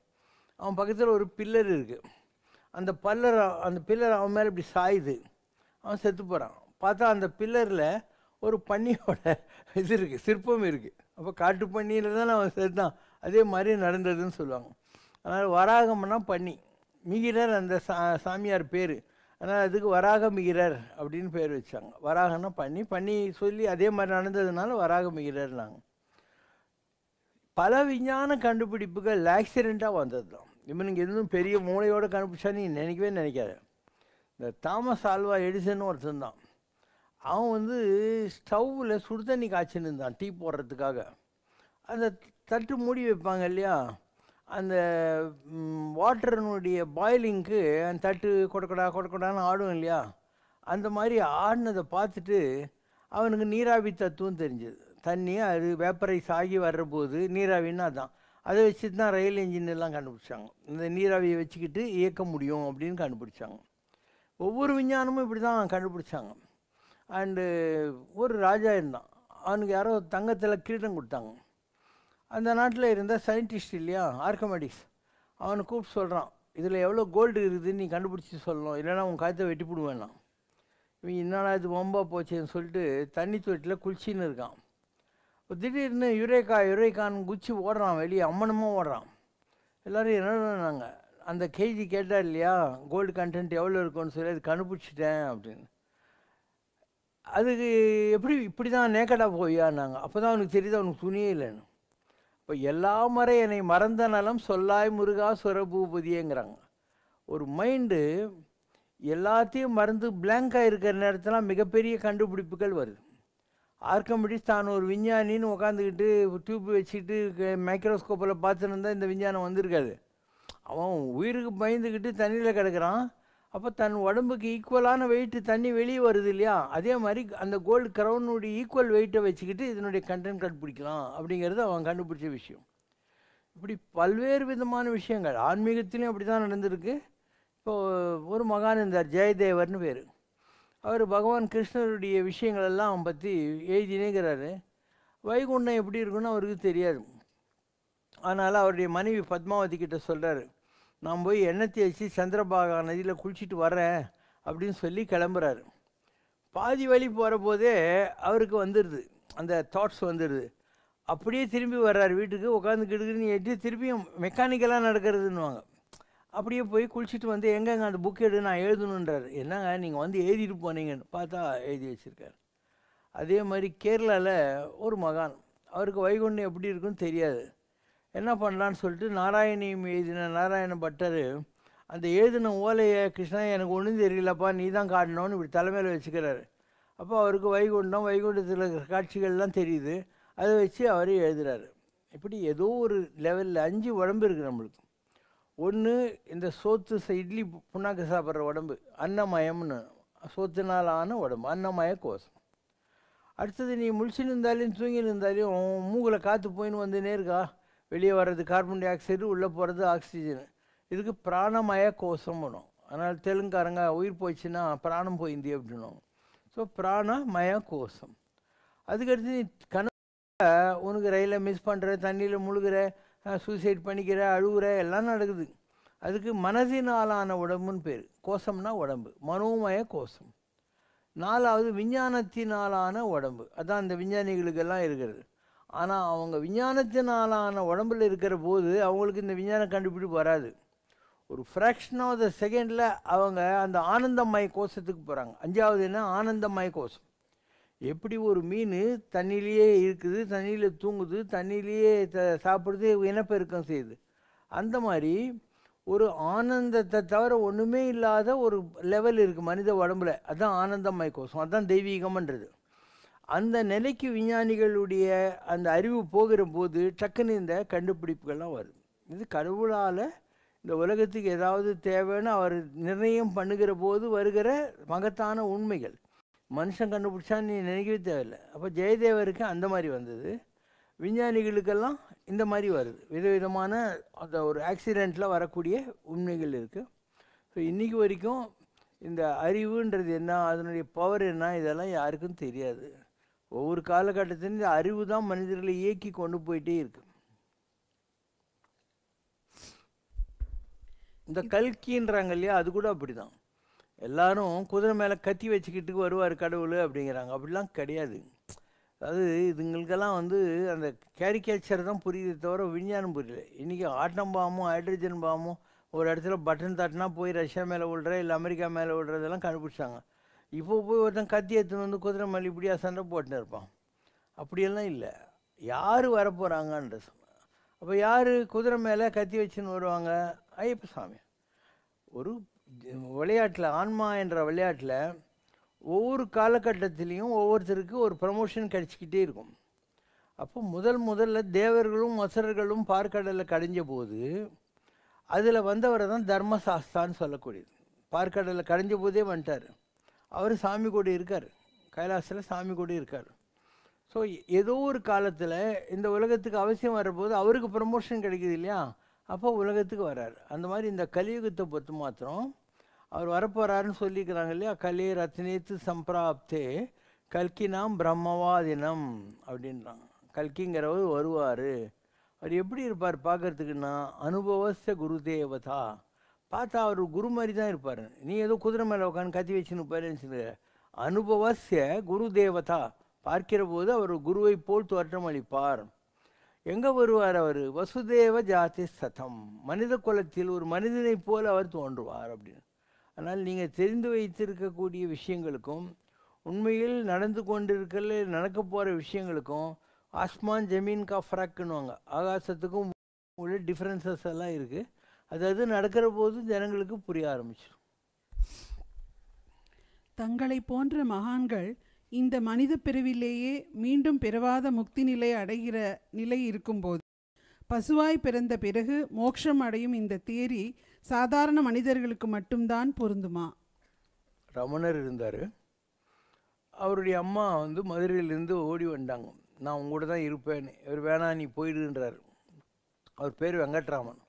அவன் பக்கத்தில் ஒரு பில்லர் இருக்குது. அந்த பில்லர் அவன் மேலே இப்படி சாயுது. அவன் செத்து போகிறான். பார்த்தா அந்த பில்லரில் ஒரு பன்னியோட இது இருக்குது, சிற்பம் இருக்குது. அப்போ காட்டு பண்ணியில் தான் அவன் செத்தான். அதே மாதிரி நடந்ததுன்னு சொல்லுவாங்க. அதனால் வராகம்னா பண்ணி, மிகிரர் அந்த சாமியார் பேர். அதனால் அதுக்கு வராக மிகிரர் அப்படின்னு பேர் வச்சாங்க. வராகன்னா பண்ணி, பண்ணி சொல்லி அதே மாதிரி நடந்ததுனால வராக மிகிரர்னாங்க. பல விஞ்ஞான கண்டுபிடிப்புகள் ஆக்சிடெண்ட்டாக வந்தது தான். இவனுங்க எதுவும் பெரிய மூளையோடு கண்டுபிடிச்சா நீ நினைக்கவே நினைக்காத. இந்த தாமஸ் ஆல்வா எடிசன் ஒருத்தன் தான். அவன் வந்து ஸ்டவ்வில் சுடு தண்ணி காய்ச்சின்னு இருந்தான் டீ போடுறதுக்காக. அந்த தட்டு மூடி வைப்பாங்க இல்லையா, அந்த வாட்டர்னுடைய பாயிலிங்க்கு அந்த தட்டு கொடக்கொடான்னு ஆடும் இல்லையா, அந்த மாதிரி ஆடினதை பார்த்துட்டு அவனுக்கு நீராவி தத்துவம் தெரிஞ்சது. தண்ணி அது வேப்பரைஸ் ஆகி வர்ற போது நீராவின்னா தான், அதை வச்சுட்டு தான் ரயில் இன்ஜின் எல்லாம் கண்டுபிடிச்சாங்க. இந்த நீராவியை வச்சுக்கிட்டு இயக்க முடியும் அப்படின்னு கண்டுபிடிச்சாங்க. ஒவ்வொரு விஞ்ஞானமும் இப்படி தான் கண்டுபிடிச்சாங்க. அண்டு ஒரு ராஜா இருந்தான், அவனுக்கு யாரோ தங்கத்தில் கிரீடம் கொடுத்தாங்க. அந்த நாட்டில் இருந்த சயின்டிஸ்ட் இல்லையா ஆர்கமெடிஸ், அவனை கூப்பிட்டு சொல்கிறான், இதில் எவ்வளோ கோல்டு இருக்குதுன்னு நீ கண்டுபிடிச்சி சொல்லணும், இல்லைன்னா உன் காயத்தை வெட்டி போடுவேண்ணான். இவன் என்னடா இது வம்பா போச்சேன்னு சொல்லிட்டு தண்ணி தொட்டியில் குளிச்சின்னு இருக்கான். திடீர்னு யுரேக்கான்னு குச்சி ஓடுறான், வெளியே அம்மனமாக ஓடுறான். எல்லோரும் என்னன்னாங்க, அந்த கேஜி கேட்டார் இல்லையா கோல்டு கண்டென்ட் எவ்வளோ இருக்குன்னு சொல்லி அது கண்டுபிடிச்சிட்டேன் அப்படின்னு. அதுக்கு எப்படி இப்படி தான் நேக்கடாக போயான்னாங்க. அப்போ தான் அவனுக்கு தெரியுது அவனுக்கு துணியே இல்லைன்னு. இப்போ எல்லா முறை என்னை மறந்த நலம் சொல்லாய் முருகா சுரபூபதியேங்கிறாங்க. ஒரு மைண்டு எல்லாத்தையும் மறந்து பிளாங்காக இருக்கிற நேரத்தில் மிகப்பெரிய கண்டுபிடிப்புகள் வருது. ஆர்கமெடிஸ் தான் ஒரு விஞ்ஞானின்னு உட்காந்துக்கிட்டு டியூப் வச்சுக்கிட்டு மைக்ரோஸ்கோப்பில் பார்த்துன்னு இருந்தால் இந்த விஞ்ஞானம் வந்திருக்காது. அவன் உயிருக்கு பயந்துக்கிட்டு தண்ணியில் கிடக்கிறான். அப்போ தன் உடம்புக்கு ஈக்குவலான வெயிட்டு தண்ணி வெளியே வருது இல்லையா, அதே மாதிரி அந்த கோல்டு க்ரௌனுடைய ஈக்குவல் வெயிட்டை வச்சுக்கிட்டு இதனுடைய கண்டென்ட் கண்டுபிடிக்கலாம் அப்படிங்கிறது அவன் கண்டுபிடிச்ச விஷயம். இப்படி பல்வேறு விதமான விஷயங்கள் ஆன்மீகத்திலையும் அப்படி தான் நடந்திருக்கு. இப்போது ஒரு மகான் இருந்தார், ஜெயதேவர்னு பேர். அவர் பகவான் கிருஷ்ணருடைய விஷயங்களெல்லாம் பற்றி எழுதினேங்கிறாரு. வைகுண்டம் எப்படி இருக்குன்னு அவருக்கு தெரியாது. அதனால் அவருடைய மனைவி பத்மாவதி கிட்ட சொல்கிறார், நான் போய் எண்ணெய் தேய்ச்சி சந்திரபாகா நதியில் குளிச்சுட்டு வரேன் அப்படின்னு சொல்லி கிளம்புறாரு. பாதி வழி போகிற போதே அவருக்கு வந்துடுது, அந்த தாட்ஸ் வந்துடுது. அப்படியே திரும்பி வர்றாரு வீட்டுக்கு, உட்காந்துக்கிட்டுன்னு எட்டு திரும்பியும் மெக்கானிக்கலாக நடக்கிறதுன்னுவாங்க. அப்படியே போய் குளிச்சுட்டு வந்து எங்கெங்க அந்த புக் எடு நான் எழுதணுன்றார். என்னங்க நீங்கள் வந்து எழுதிட்டு போனீங்கன்னு பார்த்தா எழுதி வச்சுருக்காரு. அதே மாதிரி கேரளாவில் ஒரு மகான், அவருக்கு வைகுண்டம் எப்படி இருக்குன்னு தெரியாது. என்ன பண்ணலான்னு சொல்லிட்டு நாராயணியம் எழுதின நாராயண பட்டர் அந்த எழுதின ஓலையை, கிருஷ்ணா எனக்கு ஒன்றும் தெரியலப்பா நீ தான் காட்டணும்னு இப்படி தலைமையில் வச்சுக்கிறாரு. அப்போ அவருக்கு வைகுண்டத்தில் இருக்கிற காட்சிகள்லாம் தெரியுது. அதை வச்சு அவர் எழுதுகிறாரு. இப்படி ஏதோ ஒரு லெவலில் 5 உடம்பு இருக்குது நம்மளுக்கு. ஒன்று இந்த சோத்து இட்லி புண்ணாக்கு சாப்பிட்ற உடம்பு, அன்னமயம்னு, சோத்துனால் ஆன உடம்பு, அன்னமய கோஷம். அடுத்தது நீ முழிச்சுன்னு இருந்தாலையும் தூங்கின்னு இருந்தாலையும் மூக்கில் காற்று போயின்னு வந்துன்னே இருக்கா, வெளியே வர்றது கார்பன் டை ஆக்சைடு, உள்ளே போகிறது ஆக்சிஜன். இதுக்கு பிராணமய கோஷம் வரும். அதனால் தெலுங்காரங்க உயிர் போயிடுச்சுன்னா பிராணம் போயிந்தி அப்படின்னும். ஸோ பிராணமய கோஷம். அதுக்கடுத்து நீ கனவு உனக்கு ரயிலில் மிஸ் பண்ணுற, தண்ணியில் முழுகிற, சூசைட் பண்ணிக்கிற, அழுகுற எல்லாம் நடக்குது. அதுக்கு மனதினாலான உடம்புன்னு பேர். கோஷம்னா உடம்பு, மனோமய கோஷம். 4வது விஞ்ஞானத்தினாலான உடம்பு, அதான் அந்த விஞ்ஞானிகளுக்கெல்லாம் இருக்கிறது. ஆனால் அவங்க விஞ்ஞானத்தினாலான உடம்பில் இருக்கிற போது அவங்களுக்கு இந்த விஞ்ஞான கண்டுபிடிப்பு வராது. ஒரு ஃப்ராக்ஷன் ஆஃப் த செகண்டில் அவங்க அந்த ஆனந்தமய கோஷத்துக்கு போகிறாங்க. 5வது என்ன, ஆனந்தமய கோஷம். எப்படி ஒரு மீன் தண்ணியிலேயே இருக்குது, தண்ணியில் தூங்குது, தண்ணியிலேயே சாப்பிடுது, இனப்பெருக்கம் செய்யுது, அந்த மாதிரி ஒரு ஆனந்தத்தை தவிர ஒன்றுமே இல்லாத ஒரு லெவல் இருக்குது மனித உடம்புல. அதுதான் ஆனந்தமய கோஷம், அதுதான் தெய்வீகம்ன்றது. அந்த நிலைக்கு விஞ்ஞானிகளுடைய அந்த அறிவு போகிற போது டக்குன்னு இந்த கண்டுபிடிப்புகள்லாம் வருது. இது கடவுளால் இந்த உலகத்துக்கு ஏதாவது தேவைன்னு அவர் நிர்ணயம் பண்ணுகிற போது வருகிற மகத்தான உண்மைகள். மனுஷன் கண்டுபிடிச்சான்னு நீ நினைக்கவே தேவையில்லை. அப்போ ஜெயதேவருக்கு அந்த மாதிரி வந்தது. விஞ்ஞானிகளுக்கெல்லாம் இந்த மாதிரி வருது. விதவிதமான அந்த ஒரு ஆக்சிடெண்ட்டில் வரக்கூடிய உண்மைகள் இருக்குது. ஸோ இன்றைக்கி வரைக்கும் இந்த அறிவுன்றது என்ன, அதனுடைய பவர் என்ன, இதெல்லாம் யாருக்கும் தெரியாது. ஒவ்வொரு காலகட்டத்திலும் இந்த அறிவு தான் மனிதர்களை இயக்கி கொண்டு போயிட்டே இருக்கு. இந்த கல்கின்றாங்க இல்லையா, அது கூட அப்படி தான். எல்லாரும் குதிரை மேலே கத்தி வச்சுக்கிட்டு வருவார் கடவுள் அப்படிங்கிறாங்க. அப்படிலாம் கிடையாது. அதாவது இதுங்களுக்கெல்லாம் அந்த கேரிகேச்சர் தான் புரியுது தவிர விஞ்ஞானம் புரியல. இன்றைக்கி ஆட்டம் பாமும் ஹைட்ரஜன் பாமும் ஒரு இடத்துல பட்டன் தட்டினா போய் ரஷ்யா மேலே விடுற, இல்லை அமெரிக்கா மேலே விடுறதெல்லாம் கண்டுபிடிச்சாங்க. இப்போ போய் ஒருத்தன் கத்தி எடுத்துன்னு குதிரை மேலே இப்படியா சண்டை போட்டுன்னு இருப்பான். அப்படியெல்லாம் இல்லை. யார் வரப்போகிறாங்கன்ற அப்போ யார் குதிரை மேலே கத்தி வச்சுன்னு வருவாங்க? ஐயப்ப சாமி. ஒரு விளையாட்டில், ஆன்மா என்ற விளையாட்டில் ஒவ்வொரு காலகட்டத்திலையும் ஒவ்வொருத்தருக்கு ஒரு ப்ரமோஷன் கிடச்சிக்கிட்டே இருக்கும். அப்போ முதல்ல தேவர்களும் அசுரர்களும் பார்க்கடலில் கடைஞ்ச போது அதில் வந்தவரை தான் தர்மசாஸ்தான்னு சொல்லக்கூடியது. பார்க்கடலில் கடைஞ்ச போதே வந்துட்டார். அவர் சாமி கூட இருக்கார், கைலாசத்தில் சாமி கூட இருக்கார். ஸோ ஏதோ ஒரு காலத்தில் இந்த உலகத்துக்கு அவசியம் வரப்போது அவருக்கு ப்ரமோஷன் கிடைக்குது இல்லையா, அப்போ உலகத்துக்கு வர்றார். அந்த மாதிரி இந்த கலியுகத்தை பொறுத்து மாத்திரம் அவர் வரப்போகிறாருன்னு சொல்லிக்கிறாங்க இல்லையா. கலே ரத்னேத்து சம்பிராப்தே கல்கினாம் பிரம்மவாதினம் அப்படின்றாங்க. கல்கிங்கிறவர் வருவார். அவர் எப்படி இருப்பார் பார்க்கறதுக்குன்னா, அனுபவஸ்ய குரு தேவதா. பார்த்தா அவர் குரு மாதிரி தான் இருப்பார். நீ ஏதோ குதிரை மேலே உட்காந்து கத்தி வச்சுன்னு போயிருன்னு சொல்லுங்க. அனுபவஸ்ய குரு தேவதா, பார்க்கிற போது அவர் குருவை போல் தோற்றம் அளிப்பார். எங்கே வருவார் அவர்? வசுதேவ ஜாதி சதம், மனித குலத்தில் ஒரு மனிதனை போல் அவர் தோன்றுவார் அப்படின்னு. அதனால் நீங்கள் தெரிந்து வைத்திருக்கக்கூடிய விஷயங்களுக்கும் உண்மையில் நடந்து கொண்டிருக்கல நடக்க போகிற விஷயங்களுக்கும் ஆஸ்மான் ஜமீன் கா ஃபரக்குன்னுவாங்க, ஆகாசத்துக்கும் உள்ள டிஃப்ரென்சஸ் எல்லாம் இருக்குது. அதாவது நடக்கிற போது ஜனங்களுக்கு புரிய ஆரம்பிச்சிடும். தங்களை போன்ற மகான்கள் இந்த மனித பிறவிலேயே மீண்டும் பிறவாத முக்தி நிலை அடைகிற நிலை இருக்கும்போது பசுவாய் பிறந்த பிறகு மோட்சம் அடையும் இந்த தியரி சாதாரண மனிதர்களுக்கு மட்டும்தான் பொருந்துமா? ரமணர் இருந்தார். அவருடைய அம்மா மதுரையிலேருந்து ஓடி வந்தாங்க, நான் உங்கள்கூட தான் இருப்பேன்னு. இவர் வேணாம் நீ போயிடுன்றார். அவர் பேர் வெங்கட்ராமன்.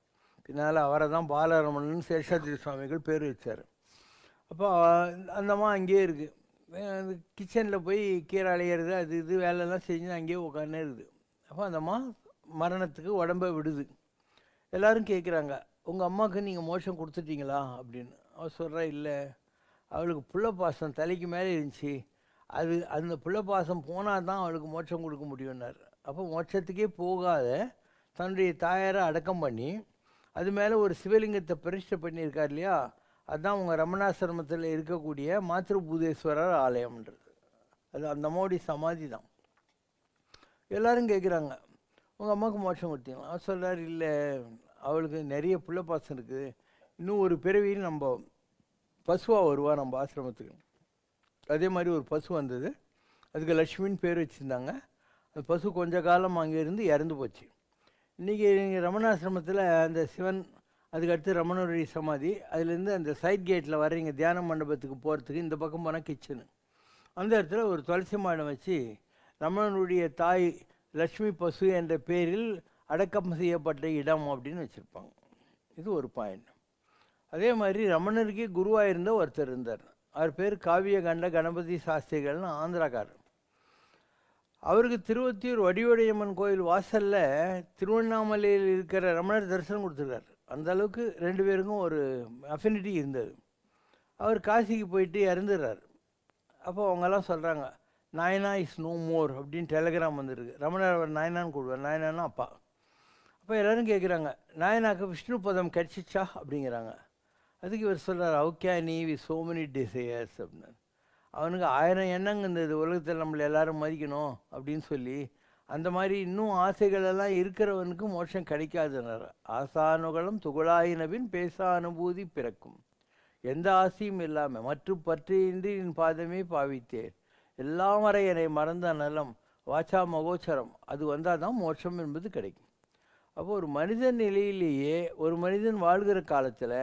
பின்னால் அவரை தான் பாலரமணன் சேஷாத்ரி சுவாமிகள் பேர் வச்சார். அப்போ அந்த அம்மா அங்கேயே இருக்குது. கிச்சனில் போய் கீரை அலையிறது அது இது வேலையெல்லாம் செஞ்சு அங்கேயே உட்காந்து இருக்குது. அப்போ அந்த அம்மா மரணத்துக்கு உடம்பை விடுது. எல்லோரும் கேட்குறாங்க, உங்கள் அம்மாவுக்கு நீங்கள் மோட்சம் கொடுத்துட்டீங்களா அப்படின்னு. அவர் சொல்கிறா, இல்லை, அவளுக்கு புள்ள பாசம் தலைக்கு மேலே இருந்துச்சு, அது அந்த புள்ள பாசம் போனால் தான் அவளுக்கு மோட்சம் கொடுக்க முடியும்னார். அப்போ மோட்சத்துக்கே போகாத தன்னுடைய தாயாரை அடக்கம் பண்ணி அது மேலே ஒரு சிவலிங்கத்தை பிரதிஷ்டை பண்ணியிருக்கார் இல்லையா, அதுதான் உங்கள் ரமணாசிரமத்தில் இருக்கக்கூடிய மாத்ருபூதேஸ்வரர் ஆலயம்ன்றது. அது அந்த அம்மாவுடைய சமாதி தான். எல்லோரும் கேட்குறாங்க, உங்கள் அம்மாவுக்கு மோட்சம் கொடுத்தீங்களா? அவர் சொல்கிறார், இல்லை, அவளுக்கு நிறைய புள்ள பாசம் இருக்குது, இன்னும் ஒரு பிறவியில் நம்ம பசுவாக வருவா நம்ம ஆசிரமத்துக்கு. அதே மாதிரி ஒரு பசு வந்தது, அதுக்கு லக்ஷ்மின்னு பேர் வச்சுருந்தாங்க. அந்த பசு கொஞ்ச காலம் அங்கே இருந்து இறந்து போச்சு. இன்றைக்கி ரமணாசிரமத்தில் அந்த சிவன், அதுக்கடுத்து ரமணருடைய சமாதி, அதுலேருந்து அந்த சைட் கேட்டில் வர்றீங்க தியான மண்டபத்துக்கு போகிறதுக்கு இந்த பக்கம் போனால் கிச்சனு, அந்த இடத்துல ஒரு துளசி மாடம் வச்சு ரமணனுடைய தாய் லக்ஷ்மி பசு என்ற பேரில் அடக்கம் செய்யப்பட்ட இடம் அப்படின்னு வச்சுருப்பாங்க. இது ஒரு பாயிண்ட். அதே மாதிரி ரமணருக்கே குருவாக இருந்த ஒருத்தர் இருந்தார். அவர் பேர் காவிய கண்ட கணபதி சாஸ்திரிகள்னு ஆந்திராக்காரர். அவருக்கு திருவொத்தியூர் வடிவடையம்மன் கோயில் வாசலில் திருவண்ணாமலையில் இருக்கிற ரமணர் தரிசனம் கொடுத்துருக்கார். அந்த அளவுக்கு ரெண்டு பேருக்கும் ஒரு அஃபினிட்டி இருந்தது. அவர் காசிக்கு போயிட்டு இறந்துடுறார். அப்போ அவங்கெல்லாம் சொல்கிறாங்க, நாயனா இஸ் நோ மோர் அப்படின்னு டெலகிராம் வந்துருக்கு. ரமணர் அவர் நாயனான்னு கூடுவார், நாயனான்னா அப்பா. அப்போ எல்லோரும் கேட்குறாங்க, நாயனாக்கு விஷ்ணு பதம் கிடச்சிச்சா அப்படிங்கிறாங்க. அதுக்கு இவர் சொல்கிறார், ஓகே நீ வி சோ மெனி டிசையர்ஸ் அப்படின்னாரு. அவனுக்கு 1000 எண்ணங்க இருந்தது, உலகத்தில் நம்மளை எல்லோரும் மதிக்கணும் அப்படின்னு சொல்லி. அந்த மாதிரி இன்னும் ஆசைகள் எல்லாம் இருக்கிறவனுக்கு மோட்சம் கிடைக்காதுன்னார். ஆசானுகளும் துகளாயினபின் பேசா அனுபூதி பிறக்கும், எந்த ஆசையும் இல்லாமல் மற்ற பற்றின்றி என் பாதமே பாவித்தேன், எல்லாம் வரை என்னை மறந்த நலம் வாச்சா மகோச்சரம், அது வந்தால் தான் மோட்சம் என்பது கிடைக்கும். அப்போ ஒரு மனிதன் நிலையிலேயே ஒரு மனிதன் வாழ்கிற காலத்தில்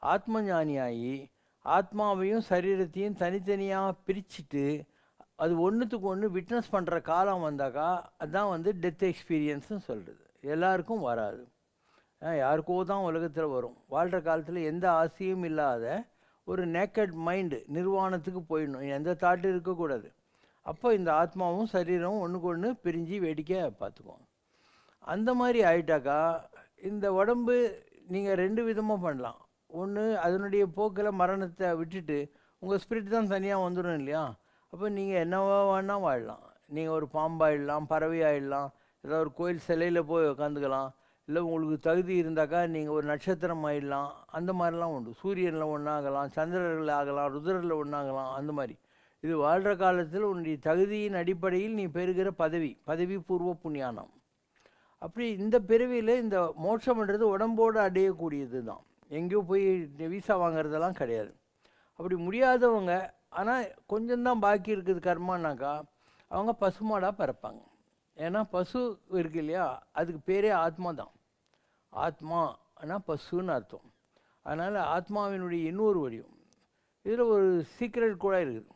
ஆத்ம ஞானியாகி ஆத்மாவையும் சரீரத்தையும் தனித்தனியாக பிரிச்சுட்டு அது ஒன்றுத்துக்கு ஒன்று விட்னஸ் பண்ணுற காலம் வந்தாக்கா அதுதான் டெத் எக்ஸ்பீரியன்ஸ்னு சொல்கிறது. எல்லாருக்கும் வராது, யாருக்கோ தான் உலகத்தில் வரும். வாழ்கிற காலத்தில் எந்த ஆசையும் இல்லாத ஒரு நேக்கட் மைண்டு நிர்வாணத்துக்கு போயிடணும், எந்த தாட்டு இருக்கக்கூடாது. அப்போ இந்த ஆத்மாவும் சரீரமும் ஒன்றுக்கு ஒன்று பிரிஞ்சு வேடிக்கை பார்த்துக்குவோம். அந்த மாதிரி ஆயிட்டாக்கா இந்த உடம்பு நீங்கள் 2 விதமாக பண்ணலாம். ஒன்று, அதனுடைய போக்கில் மரணத்தை விட்டுட்டு உங்கள் ஸ்பிரிட் தான் தனியாக வந்துடும் இல்லையா. அப்போ நீங்கள் என்னவா வேணால் வாழலாம். நீங்கள் ஒரு பாம்பாயிடலாம், பறவை ஆகிடலாம், ஏதாவது ஒரு கோயில் சிலையில் போய் உட்காந்துக்கலாம். இல்லை உங்களுக்கு தகுதி இருந்தாக்கா நீங்கள் ஒரு நட்சத்திரம் ஆகிடலாம். அந்த மாதிரிலாம் உண்டு. சூரியனில் ஒன்றாகலாம், சந்திரனில் ஆகலாம், ருத்ரரில் ஒன்றாகலாம். அந்த மாதிரி இது வாழ்கிற காலத்தில் உன்னுடைய தகுதியின் அடிப்படையில் நீ பெறுகிற பதவி பூர்வ புண்ணியானம். அப்படி இந்த பிறவியில் இந்த மோட்சம்ன்றது உடம்போடு அடையக்கூடியது தான், எங்கேயோ போய் விசா வாங்குறதெல்லாம் கிடையாது. அப்படி முடியாதவங்க, ஆனால் கொஞ்சம்தான் பாக்கி இருக்குது கர்மானாக்கா, அவங்க பசுமாடாக பிறப்பாங்க. ஏன்னா பசு இருக்கு இல்லையா, அதுக்கு பேரே ஆத்மா தான். ஆத்மா ஆனால் பசுன்னு அர்த்தம். அதனால் ஆத்மாவினுடைய இன்னொரு வடிவம். இதில் ஒரு சீக்ரெட் கூட இருக்குது.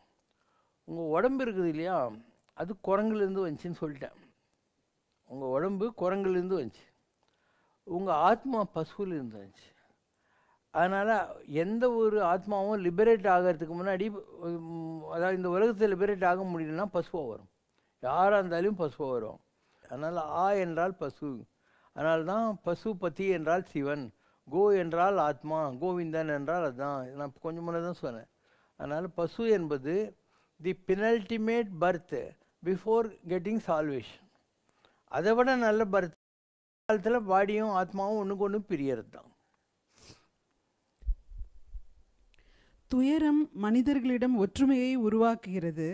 உங்கள் உடம்பு இருக்குது இல்லையா, அது குரங்குலேருந்து வந்துச்சின்னு சொல்லிட்டேன். உங்கள் உடம்பு குரங்குலேருந்து வந்துச்சு, உங்கள் ஆத்மா பசுவிலேருந்து வந்துச்சு. அதனால் எந்த ஒரு ஆத்மாவும் லிபரேட் ஆகிறதுக்கு முன்னாடி, அதாவது இந்த உலகத்தில் லிபரேட் ஆக முடியலன்னா பசுவாக வரும். யாராக இருந்தாலும் பசுவாக வரும். அதனால் என்றால் பசு. அதனால தான் பசுபதி என்றால் சிவன், கோ என்றால் ஆத்மா, கோவிந்தன் என்றால் அதுதான். நான் கொஞ்சம் முன்னே தான் சொன்னேன். அதனால் பசு என்பது the penultimate birth before getting salvation. அதை விட நல்ல பர்த் காலத்தில் பாடியும் ஆத்மாவும் ஒன்றுக்கு ஒன்று பிரியறது தான். துயரம் மனிதர்களிடம் ஒற்றுமையை உருவாக்குகிறது,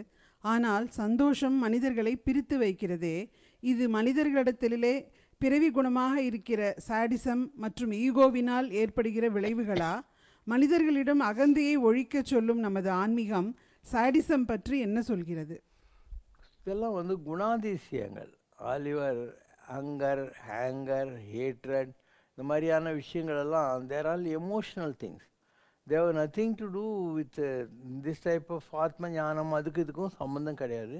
ஆனால் சந்தோஷம் மனிதர்களை பிரித்து வைக்கிறதே. இது மனிதர்களிடத்திலே பிறவி குணமாக இருக்கிற சாடிசம் மற்றும் ஈகோவினால் ஏற்படுகிற விளைவுகளா? மனிதர்களிடம் அகந்தையை ஒழிக்க சொல்லும் நமது ஆன்மீகம் சாடிசம் பற்றி என்ன சொல்கிறது? இதெல்லாம் குணாதிசயங்கள். ஆலிவர், அங்கர், ஹேங்கர், ஹேட்ரட், இந்த மாதிரியான விஷயங்கள் எல்லாம் they're all emotional things. they have nothing to do with this type of ஆத்ம ஞானம். அதுக்கு இதுக்கும் சம்மந்தம் கிடையாது.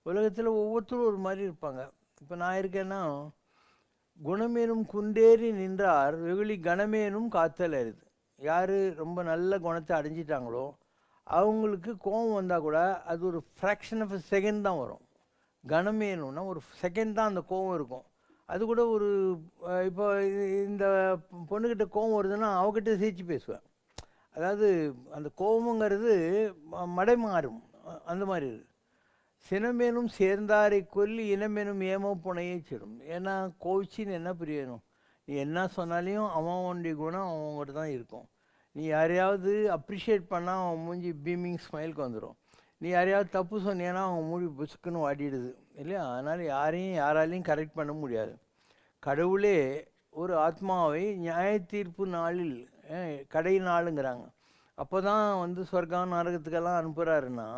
உலகத்தில் ஒவ்வொருத்தரும் ஒரு மாதிரி இருப்பாங்க. இப்போ நான் இருக்கேன்னா, குணமேனும் குண்டேறி நின்றார் வெகுளி கணமேனும் காத்தல் அறிது. யார் ரொம்ப நல்ல குணத்தை அடைஞ்சிட்டாங்களோ அவங்களுக்கு கோபம் வந்தால் கூட அது ஒரு ஃப்ராக்ஷன் ஆஃப் அ செகண்ட் தான் வரும். கணமேனும்னா ஒரு செகண்ட் தான் அந்த கோபம் இருக்கும். அது கூட ஒரு இப்போ இந்த பொண்ணுக்கிட்ட கோபம் வருதுன்னா அவகிட்ட சிரிச்சு பேசுவேன். அதாவது அந்த கோபங்கிறது மடை மாறும், அந்த மாதிரி இருக்குது. சினமேனும் சேர்ந்தாரை கொல்லி இனமேனும் ஏமோ புனையே சிடும். ஏன்னா கோவிச்சின்னு என்ன புரியணும்? நீ என்ன சொன்னாலையும் அவனுடைய குணம் அவங்ககிட்ட தான் இருக்கும். நீ யாரையாவது அப்ரிஷியேட் பண்ணால் அவன் மூஞ்சி பீமிங் ஸ்மைலுக்கு வந்துடும். நீ யாரையாவது தப்பு சொன்னீங்கன்னா அவன் மூடி புசுக்குன்னு வாடிடுது இல்லையா? அதனால் யாராலையும் கரெக்ட் பண்ண முடியாது. கடவுளே ஒரு ஆத்மாவை நியாய தீர்ப்பு நாளில் கடை நாளுங்கிறாங்க. அப்போ தான் சொர்க்கம் நரகத்துக்கெல்லாம் அனுப்புகிறாருன்னா,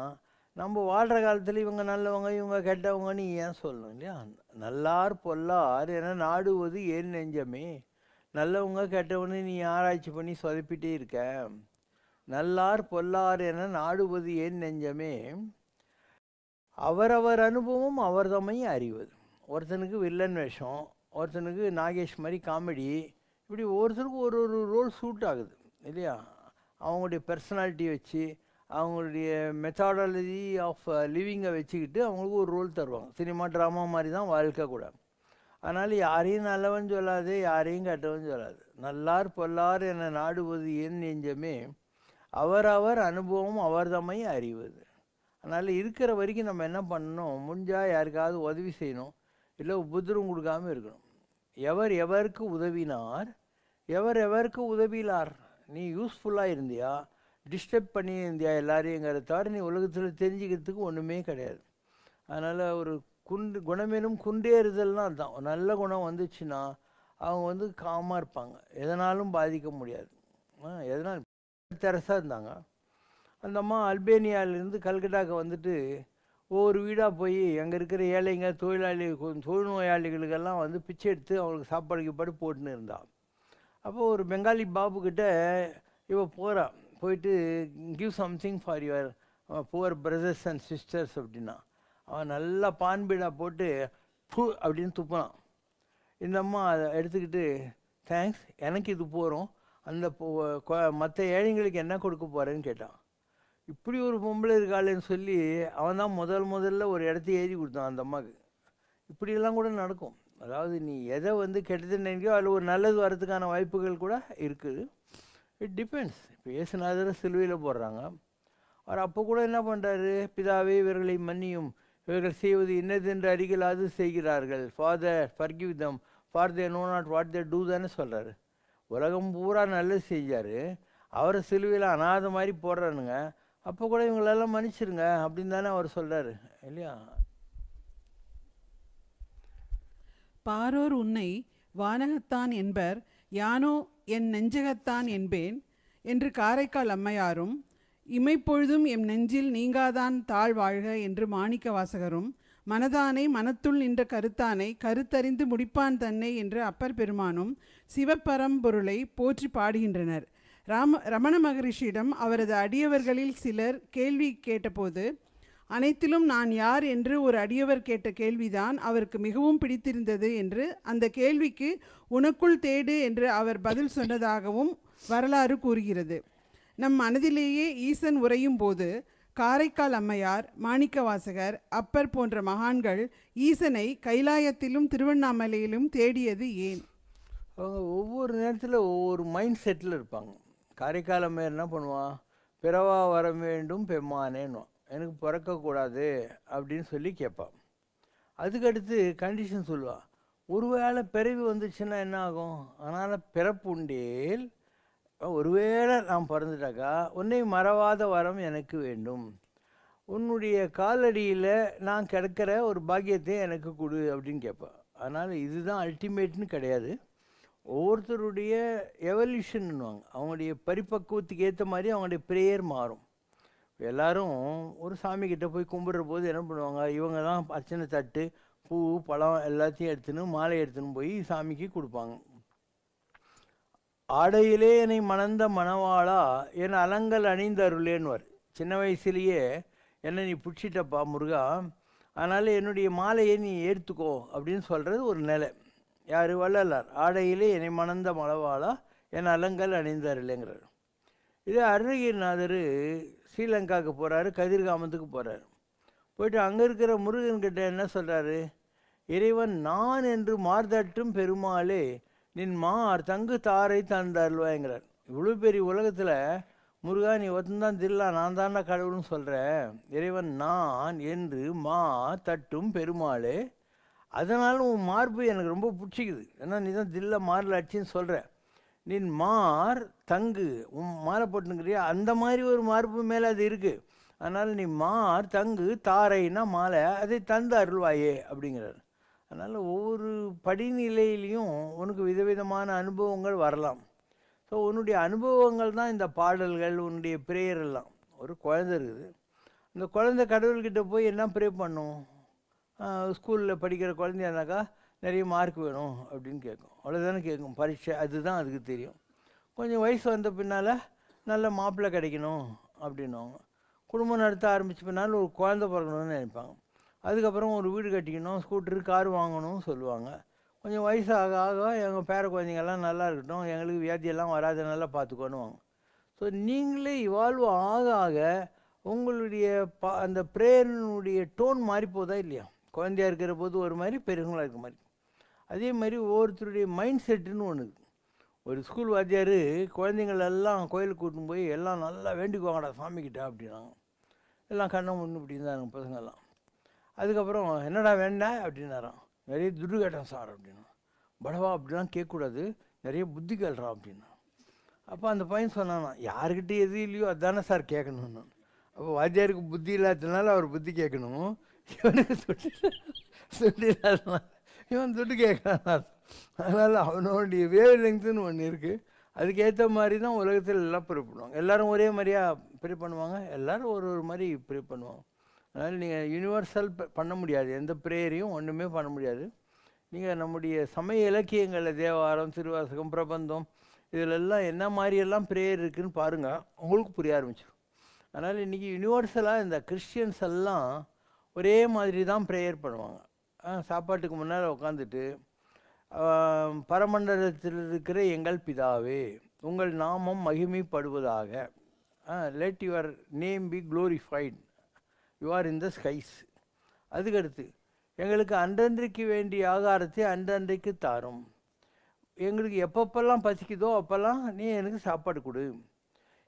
நம்ம வாழ்கிற காலத்தில் இவங்க நல்லவங்க இவங்க கெட்டவங்கன்னு ஏன் சொல்லணும் இல்லையா? நல்லார் பொல்லார் என நாடுவது ஏன் நெஞ்சமே. நல்லவங்க கெட்டவன்னு நீ ஆராய்ச்சி பண்ணி சொதப்பிட்டே இருக்க. நல்லார் பொல்லார் என நாடுவது ஏன் நெஞ்சமே. அவரவர் அனுபவம் அவர்தமை அறிவது. ஒருத்தனுக்கு வில்லன் வேஷம், ஒருத்தனுக்கு நாகேஷ் மாதிரி காமெடி, இப்படி ஒவ்வொருத்தருக்கும் ஒரு ஒரு ரோல் சூட் ஆகுது இல்லையா? அவங்களுடைய பர்சனாலிட்டி வச்சு, அவங்களுடைய மெத்தாடாலஜி ஆஃப் லிவிங்கை வச்சுக்கிட்டு அவங்களுக்கு ஒரு ரோல் தருவாங்க. சினிமா ட்ராமா மாதிரி தான் வாழ்க்கை கூட. அதனால் யாரையும் நல்லவன் சொல்லாது, யாரையும் கெட்டவன் சொல்லாது. நல்லார் பொல்லார் என நாடுவது என் நெஞ்சமே, அவரவர் அனுபவம் அவர்தமை அறிவது. அதனால் இருக்கிற வரைக்கும் நம்ம என்ன பண்ணணும்? முடிஞ்சால் யாருக்காவது உதவி செய்யணும், இல்லை உபதிரவம் கொடுக்காமல் இருக்கணும். எவர் எவருக்கு உதவினார் எவர் எவருக்கு உதவிலார். நீ யூஸ்ஃபுல்லாக இருந்தியா, டிஸ்டர்ப் பண்ணி இருந்தியா எல்லாரையுங்கிறத தவிர நீ உலகத்தில் தெரிஞ்சுக்கிறதுக்கு ஒன்றுமே கிடையாது. அதனால் ஒரு குணமேனும் குண்டேறுதல்னால் அதுதான். நல்ல குணம் வந்துச்சுன்னா அவங்க காமாக இருப்பாங்க, எதனாலும் பாதிக்க முடியாது. எதனால் தெரசா இருந்தாங்க. அந்த அம்மா அல்பேனியாவிலேருந்து கல்கட்டாவுக்கு வந்துட்டு ஒவ்வொரு வீடாக போய் அங்கே இருக்கிற ஏழைங்க தொழுநோயாளிகளுக்கெல்லாம் பிச்சை எடுத்து அவங்களுக்கு சாப்பாடு கீப்பாடு போட்டுன்னு இருந்தாள். அப்போ ஒரு பெங்காலி பாபுக்கிட்ட இவ போகிறா, போயிட்டு give something for your poor brothers and sisters அப்படின்னா, அவன் நல்லா பான் பீடா போட்டு பூ அப்படின்னு துப்பினான். இந்த அம்மா அதை எடுத்துக்கிட்டு, தேங்க்ஸ், எனக்கு இது போகிறோம், அந்த மற்ற ஏழைங்களுக்கு என்ன கொடுக்க போகிறேன்னு கேட்டான். இப்படி ஒரு பொம்பளை இருக்காளேன்னு சொல்லி அவன் தான் முதல்ல ஒரு இடத்த எழுதி கொடுத்தான் அந்த அம்மாவுக்கு. இப்படியெல்லாம் கூட நடக்கும். அதாவது நீ எதை கெட்டதுன்னு நினைக்கியோ அதில் ஒரு நல்லது வரதுக்கான வாய்ப்புகள் கூட இருக்குது. It depends. இப்போ இயேசுநாதரை சிலுவையில் போடுறாங்க. அவர் அப்போ கூட என்ன பண்ணுறாரு? பிதாவே இவர்களை மன்னியும், இவர்கள் செய்வது இன்னதென்று அறிகளாது செய்கிறார்கள், father forgive them for they know not what they do தானே சொல்கிறாரு. உலகம் பூரா நல்லது செஞ்சார், அவரை சிலுவையில் அனாத மாதிரி போடுறானுங்க, அப்போ கூட இவங்களெல்லாம் மன்னிச்சிருங்க அப்படின்னு தானே அவர் சொல்கிறாரு இல்லையா? பாரோர் உன்னை வானகத்தான் என்பர், யானோ என் நெஞ்சகத்தான் என்பேன் என்று காரைக்கால் அம்மையாரும், இமைப்பொழுதும் எம் நெஞ்சில் நீங்காதான் தாழ் வாழ்க என்று மாணிக்க வாசகரும், மனதானை மனத்துள் நின்ற கருத்தானை கருத்தறிந்து முடிப்பான் தன்னை என்று அப்பர் பெருமானும் சிவபரம்பொருளை போற்றி பாடுகின்றனர். ரமண மகரிஷியிடம் அவரது அடியவர்களில் சிலர் கேள்வி கேட்டபோது, அனைத்திலும் நான் யார் என்று ஒரு அடியவர் கேட்ட கேள்விதான் அவருக்கு மிகவும் பிடித்திருந்தது என்று, அந்த கேள்விக்கு உனக்குள் தேடு என்று அவர் பதில் சொன்னதாகவும் வரலாறு கூறுகிறது. நம் மனதிலேயே ஈசன் உறையும் போது காரைக்கால் அம்மையார், மாணிக்கவாசகர், அப்பர் போன்ற மகான்கள் ஈசனை கைலாயத்திலும் திருவண்ணாமலையிலும் தேடியது ஏன்? அவங்க ஒவ்வொரு நேரத்தில் ஒவ்வொரு மைண்ட் செட்டில் இருப்பாங்க. காரைக்கால் அம்மையார் என்ன பண்ணுவான், பிறவா வர வேண்டும் பெம்மானேன்னு, எனக்கு பிறக்கக்கூடாது அப்படின்னு சொல்லி கேட்பான். அதுக்கடுத்து கண்டிஷன் சொல்லுவாள், ஒருவேளை பிறவி வந்துச்சுன்னா என்ன ஆகும், அதனால் பிறப்புண்டேல் ஒருவேளை நான் பிறந்துட்டாக்கா உன்னை மறவாத வரம் எனக்கு வேண்டும், உன்னுடைய காலடியில் நான் கிடக்கிற ஒரு பாக்கியத்தை எனக்கு கொடு அப்படின்னு கேட்பான். அதனால் இதுதான் அல்டிமேட்னு கிடையாது. ஒவ்வொருத்தருடைய எவல்யூஷன்னுவாங்க, அவங்களுடைய பரிபக்குவத்துக்கு ஏற்ற மாதிரி அவங்களுடைய ப்ரேயர் மாறும். எல்லோரும் ஒரு சாமிக்கிட்ட போய் கும்பிட்ற போது என்ன பண்ணுவாங்க, இவங்க தான் அர்ச்சனை தட்டு பூ பழம் எல்லாத்தையும் எடுத்துன்னு மாலை எடுத்துன்னு போய் சாமிக்கு கொடுப்பாங்க. ஆடையிலே என்னை மணந்த மணவாளா என் அலங்கல் அணிந்த அருளேன்னுவார். சின்ன வயசுலேயே என்னை நீ பிடிச்சிட்டப்பா முருகா, அதனால் என்னுடைய மாலையை நீ ஏற்றுக்கோ அப்படின்னு சொல்கிறது ஒரு நிலை. யார்? வள்ளலார். ஆடையிலே என்னை மணந்த மணவாளா என் அலங்கல் அணிந்த அருளேங்கிறார். இதே அருணகிரிநாதர் ஸ்ரீலங்காவுக்கு போகிறாரு, கதிர்காமத்துக்கு போகிறாரு. போயிட்டு அங்கே இருக்கிற முருகன்கிட்ட என்ன சொல்கிறாரு, இறைவன் நான் என்று மார்தட்டும் பெருமாளே நின் மார் தங்கு தாரை தந்தருள்வாய்ங்கிறார். இவ்வளோ பெரிய உலகத்தில் முருகா நீ ஒருத்தந்தான் தில்லா, நான் தாண்டா கடவுள்னு சொல்கிறேன். இறைவன் நான் என்று தட்டும் பெருமாளே, அதனால உன் மார்பு எனக்கு ரொம்ப பிடிச்சிக்குது, ஏன்னா நீ தான் தில்ல மாரில் அடிச்சின்னு சொல்கிற. நின் மார் தங்கு, உன் மாலை போட்டுங்கிறியா, அந்த மாதிரி ஒரு மார்பு மேலே அது இருக்குது. அதனால் நீ மார் தங்கு தாரைன்னா மாலை, அதை தந்து அருள்வாயே அப்படிங்கிறார். அதனால் ஒவ்வொரு படிநிலையிலையும் உனக்கு விதவிதமான அனுபவங்கள் வரலாம். ஸோ உன்னுடைய அனுபவங்கள் தான் இந்த பாடல்கள், உன்னுடைய ப்ரேயர் எல்லாம். ஒரு குழந்தை இருக்குது, அந்த குழந்தை கடவுள்கிட்ட போய் என்ன ப்ரே பண்ணும்? ஸ்கூலில் படிக்கிற குழந்தையானாக்கா நிறைய மார்க் வேணும் அப்படின்னு கேட்கும், அவ்வளோதானே கேட்கும், பரீட்சை அதுதான் அதுக்கு தெரியும். கொஞ்சம் வயசு வந்த பின்னால் நல்ல மாப்பிள்ளை கிடைக்கணும் அப்படின்வாங்க. குடும்பம் நடத்த ஆரம்பித்த பின்னால் ஒரு குழந்தை பிறக்கணும்னு நினைப்பாங்க. அதுக்கப்புறம் ஒரு வீடு கட்டிக்கணும், ஸ்கூட்டரு கார் வாங்கணும்னு சொல்லுவாங்க. கொஞ்சம் வயசு ஆக ஆக எங்கள் பேர குழந்தைங்கள்லாம் நல்லா இருக்கட்டும், எங்களுக்கு வியாதியெல்லாம் வராத நல்லா பார்த்துக்கணுவாங்க. ஸோ நீங்களே இவால்வ் ஆக ஆக உங்களுடைய அந்த ப்ரேயரினுடைய டோன் மாறி போதா இல்லையா? குழந்தையாக இருக்கிற போது ஒரு மாதிரி, பெரியவங்களாக இருக்கிற மாதிரி. அதே மாதிரி ஒவ்வொருத்தருடைய மைண்ட் செட்டுன்னு ஒன்று. ஒரு ஸ்கூல் வாத்தியார் குழந்தைங்களெல்லாம் கோயிலுக்கு கூட்டின்னு போய் எல்லாம் நல்லா வேண்டிக்குவாங்கடா சாமிக்கிட்ட அப்படின்னாங்க. எல்லாம் கண்ணை முன்னு இப்படி இருந்தாங்க பசங்கள்லாம். அதுக்கப்புறம் என்னடா வேண்டாம் அப்படின்னாராம். நிறைய துட்டு கேட்டேன் சார் அப்படின்னா. படவா அப்படிலாம் கேட்கக்கூடாது, நிறைய புத்தி கேள்றா அப்படின்னா. அப்போ அந்த பையன் சொன்னானா, யாருக்கிட்ட எது இல்லையோ அதுதானே சார் கேட்கணும்னு. அப்போ வாத்தியாருக்கு புத்தி இல்லாததுனால அவர் புத்தி கேட்கணும், இவனுக்கு துட்டு இல்லாதனால இவன் துட்டு கேட்கறான். அதனால் அவனுடைய வேவ் லெங்க்த்துன்னு ஒன்று இருக்குது, அதுக்கேற்ற மாதிரி தான் உலகத்தில் எல்லாம் ப்ரே பண்ணுவாங்க. எல்லோரும் ஒரே மாதிரியாக ப்ரே பண்ணுவாங்க, எல்லோரும் ஒரு ஒரு மாதிரி ப்ரே பண்ணுவாங்க. அதனால் நீங்கள் யூனிவர்சல் பண்ண முடியாது, எந்த ப்ரேயரையும் ஒன்றுமே பண்ண முடியாது. நீங்கள் நம்முடைய சமய இலக்கியங்களில் தேவாரம், திருவாசகம், பிரபந்தம் இதிலெல்லாம் என்ன மாதிரியெல்லாம் ப்ரேயர் இருக்குதுன்னு பாருங்கள், உங்களுக்கு புரிய ஆரம்பிச்சிடும். அதனால் இன்றைக்கி யூனிவர்சலாக இந்த கிறிஸ்டியன்ஸ் எல்லாம் ஒரே மாதிரி தான் ப்ரேயர் பண்ணுவாங்க. சாப்பாட்டுக்கு முன்னால் உட்காந்துட்டு பரமண்டலத்தில் இருக்கிற எங்கள் பிதாவே உங்கள் நாமம் மகிமைப்படுவதாக, let your name B glorified, you are in the skies. அதுக்கடுத்து எங்களுக்கு அன்றன்றைக்கு வேண்டிய ஆகாரத்தை அன்றன்றைக்கு தாரும், எங்களுக்கு எப்பப்பெல்லாம் பசிக்குதோ அப்போல்லாம் நீ எனக்கு சாப்பாடு கொடு,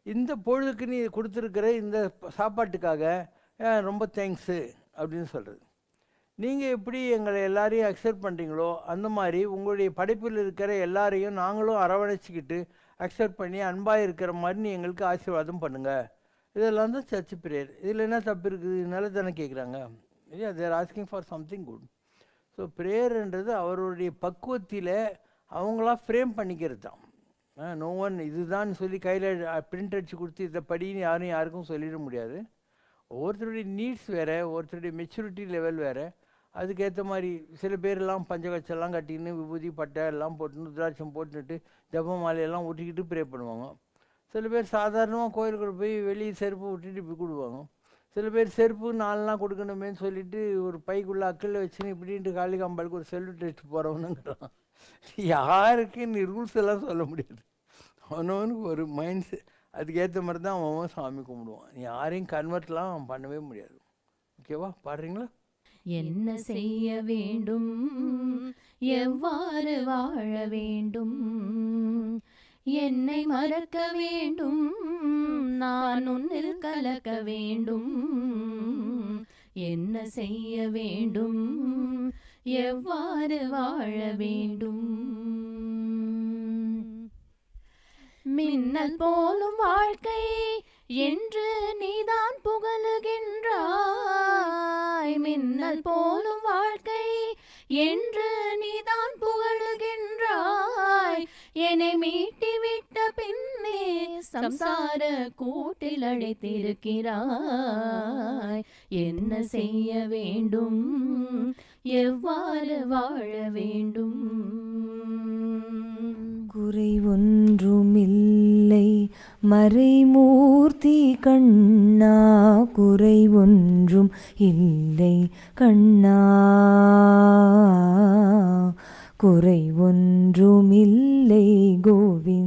இந்த பொழுதுக்கு நீ கொடுத்துருக்கிற இந்த சாப்பாட்டுக்காக ரொம்ப தேங்க்ஸு அப்படின்னு சொல்கிறது. நீங்கள் எப்படி எங்களை எல்லாரையும் அக்செப்ட் பண்ணுறீங்களோ அந்த மாதிரி உங்களுடைய படைப்பில் இருக்கிற எல்லாரையும் நாங்களும் அரவணைச்சிக்கிட்டு அக்செப்ட் பண்ணி அன்பாக இருக்கிற மாதிரி நீ எங்களுக்கு ஆசீர்வாதம் பண்ணுங்கள். இதெல்லாம் தான் சர்ச் ப்ரேயர். இதில் என்ன தப்பு இருக்குது? நல்லது தானே கேட்குறாங்க. இல்லையா? They're asking for something good. So ப்ரேயர்ன்றது அவருடைய பக்குவத்தில் அவங்களா ஃப்ரேம் பண்ணிக்கிறது தான். நோ ஒன் இதுதான் சொல்லி கையில் பிரிண்ட் அடித்து கொடுத்து இதை படின்னு யாருக்கும் சொல்லிட முடியாது. ஒவ்வொருத்தருடைய நீட்ஸ் வேறு, ஒருத்தருடைய மெச்சூரிட்டி லெவல் வேறு. அதுக்கேற்ற மாதிரி சில பேரெல்லாம் பஞ்சகச்செல்லாம் கட்டின்னு விபூதி பட்டை எல்லாம் போட்டுன்னு ருத்ராட்சம் போட்டுட்டு ஜப மாலையெல்லாம் ஊட்டிக்கிட்டு ப்ரே பண்ணுவாங்க. சில பேர் சாதாரணமாக கோயிலுக்குள்ள போய் வெளியே செருப்பு விட்டுட்டு இப்படி கொடுவாங்க. சில பேர் செருப்பு 4 நாள் கொடுக்கணுமேன்னு சொல்லிட்டு ஒரு பைக்குள்ளே அக்கில் வச்சுன்னு இப்படின்ட்டு காளிகாம்பாளுக்கு ஒரு செல்ஃப் டெஸ்ட் போகிறவனுங்கிறான். யாருக்கு நீ ரூல்ஸ் எல்லாம் சொல்ல முடியாது. அவனவனுக்கு ஒரு மைண்ட்ஸ் அதுக்கேற்ற மாதிரி தான் அவன் சாமி கும்பிடுவான். நீ யாரையும் கன்வெர்ட்லாம் பண்ணவே முடியாது. ஓகேவா? பாடுறீங்களா? என்ன செய்ய வேண்டும், எவ்வாறு வாழ வேண்டும், என்னை மறக்க வேண்டும், நான் உன்னில் கலக்க வேண்டும். என்ன செய்ய வேண்டும், எவ்வாறு வாழ வேண்டும். மின்னல் போலும் வாழ்க்கை என்று நீதான் புகழுகின்றாய். மின்னல் போலும் வாழ்க்கை என்று நீதான் புகழுகின்றாய். என்னை மீட்டிவிட்ட பின்னே சம்சார கூட்டில் அழைத்திருக்கிறாய். என்ன செய்ய வேண்டும், எவ்வாறு வாழ வேண்டும். குறை ஒன்றுமில்லை மறைமூர்த்தி கண்ணா, குறை ஒன்றும் இல்லை கண்ணா, குறை ஒன்றுமில்லை கோவிந்தா.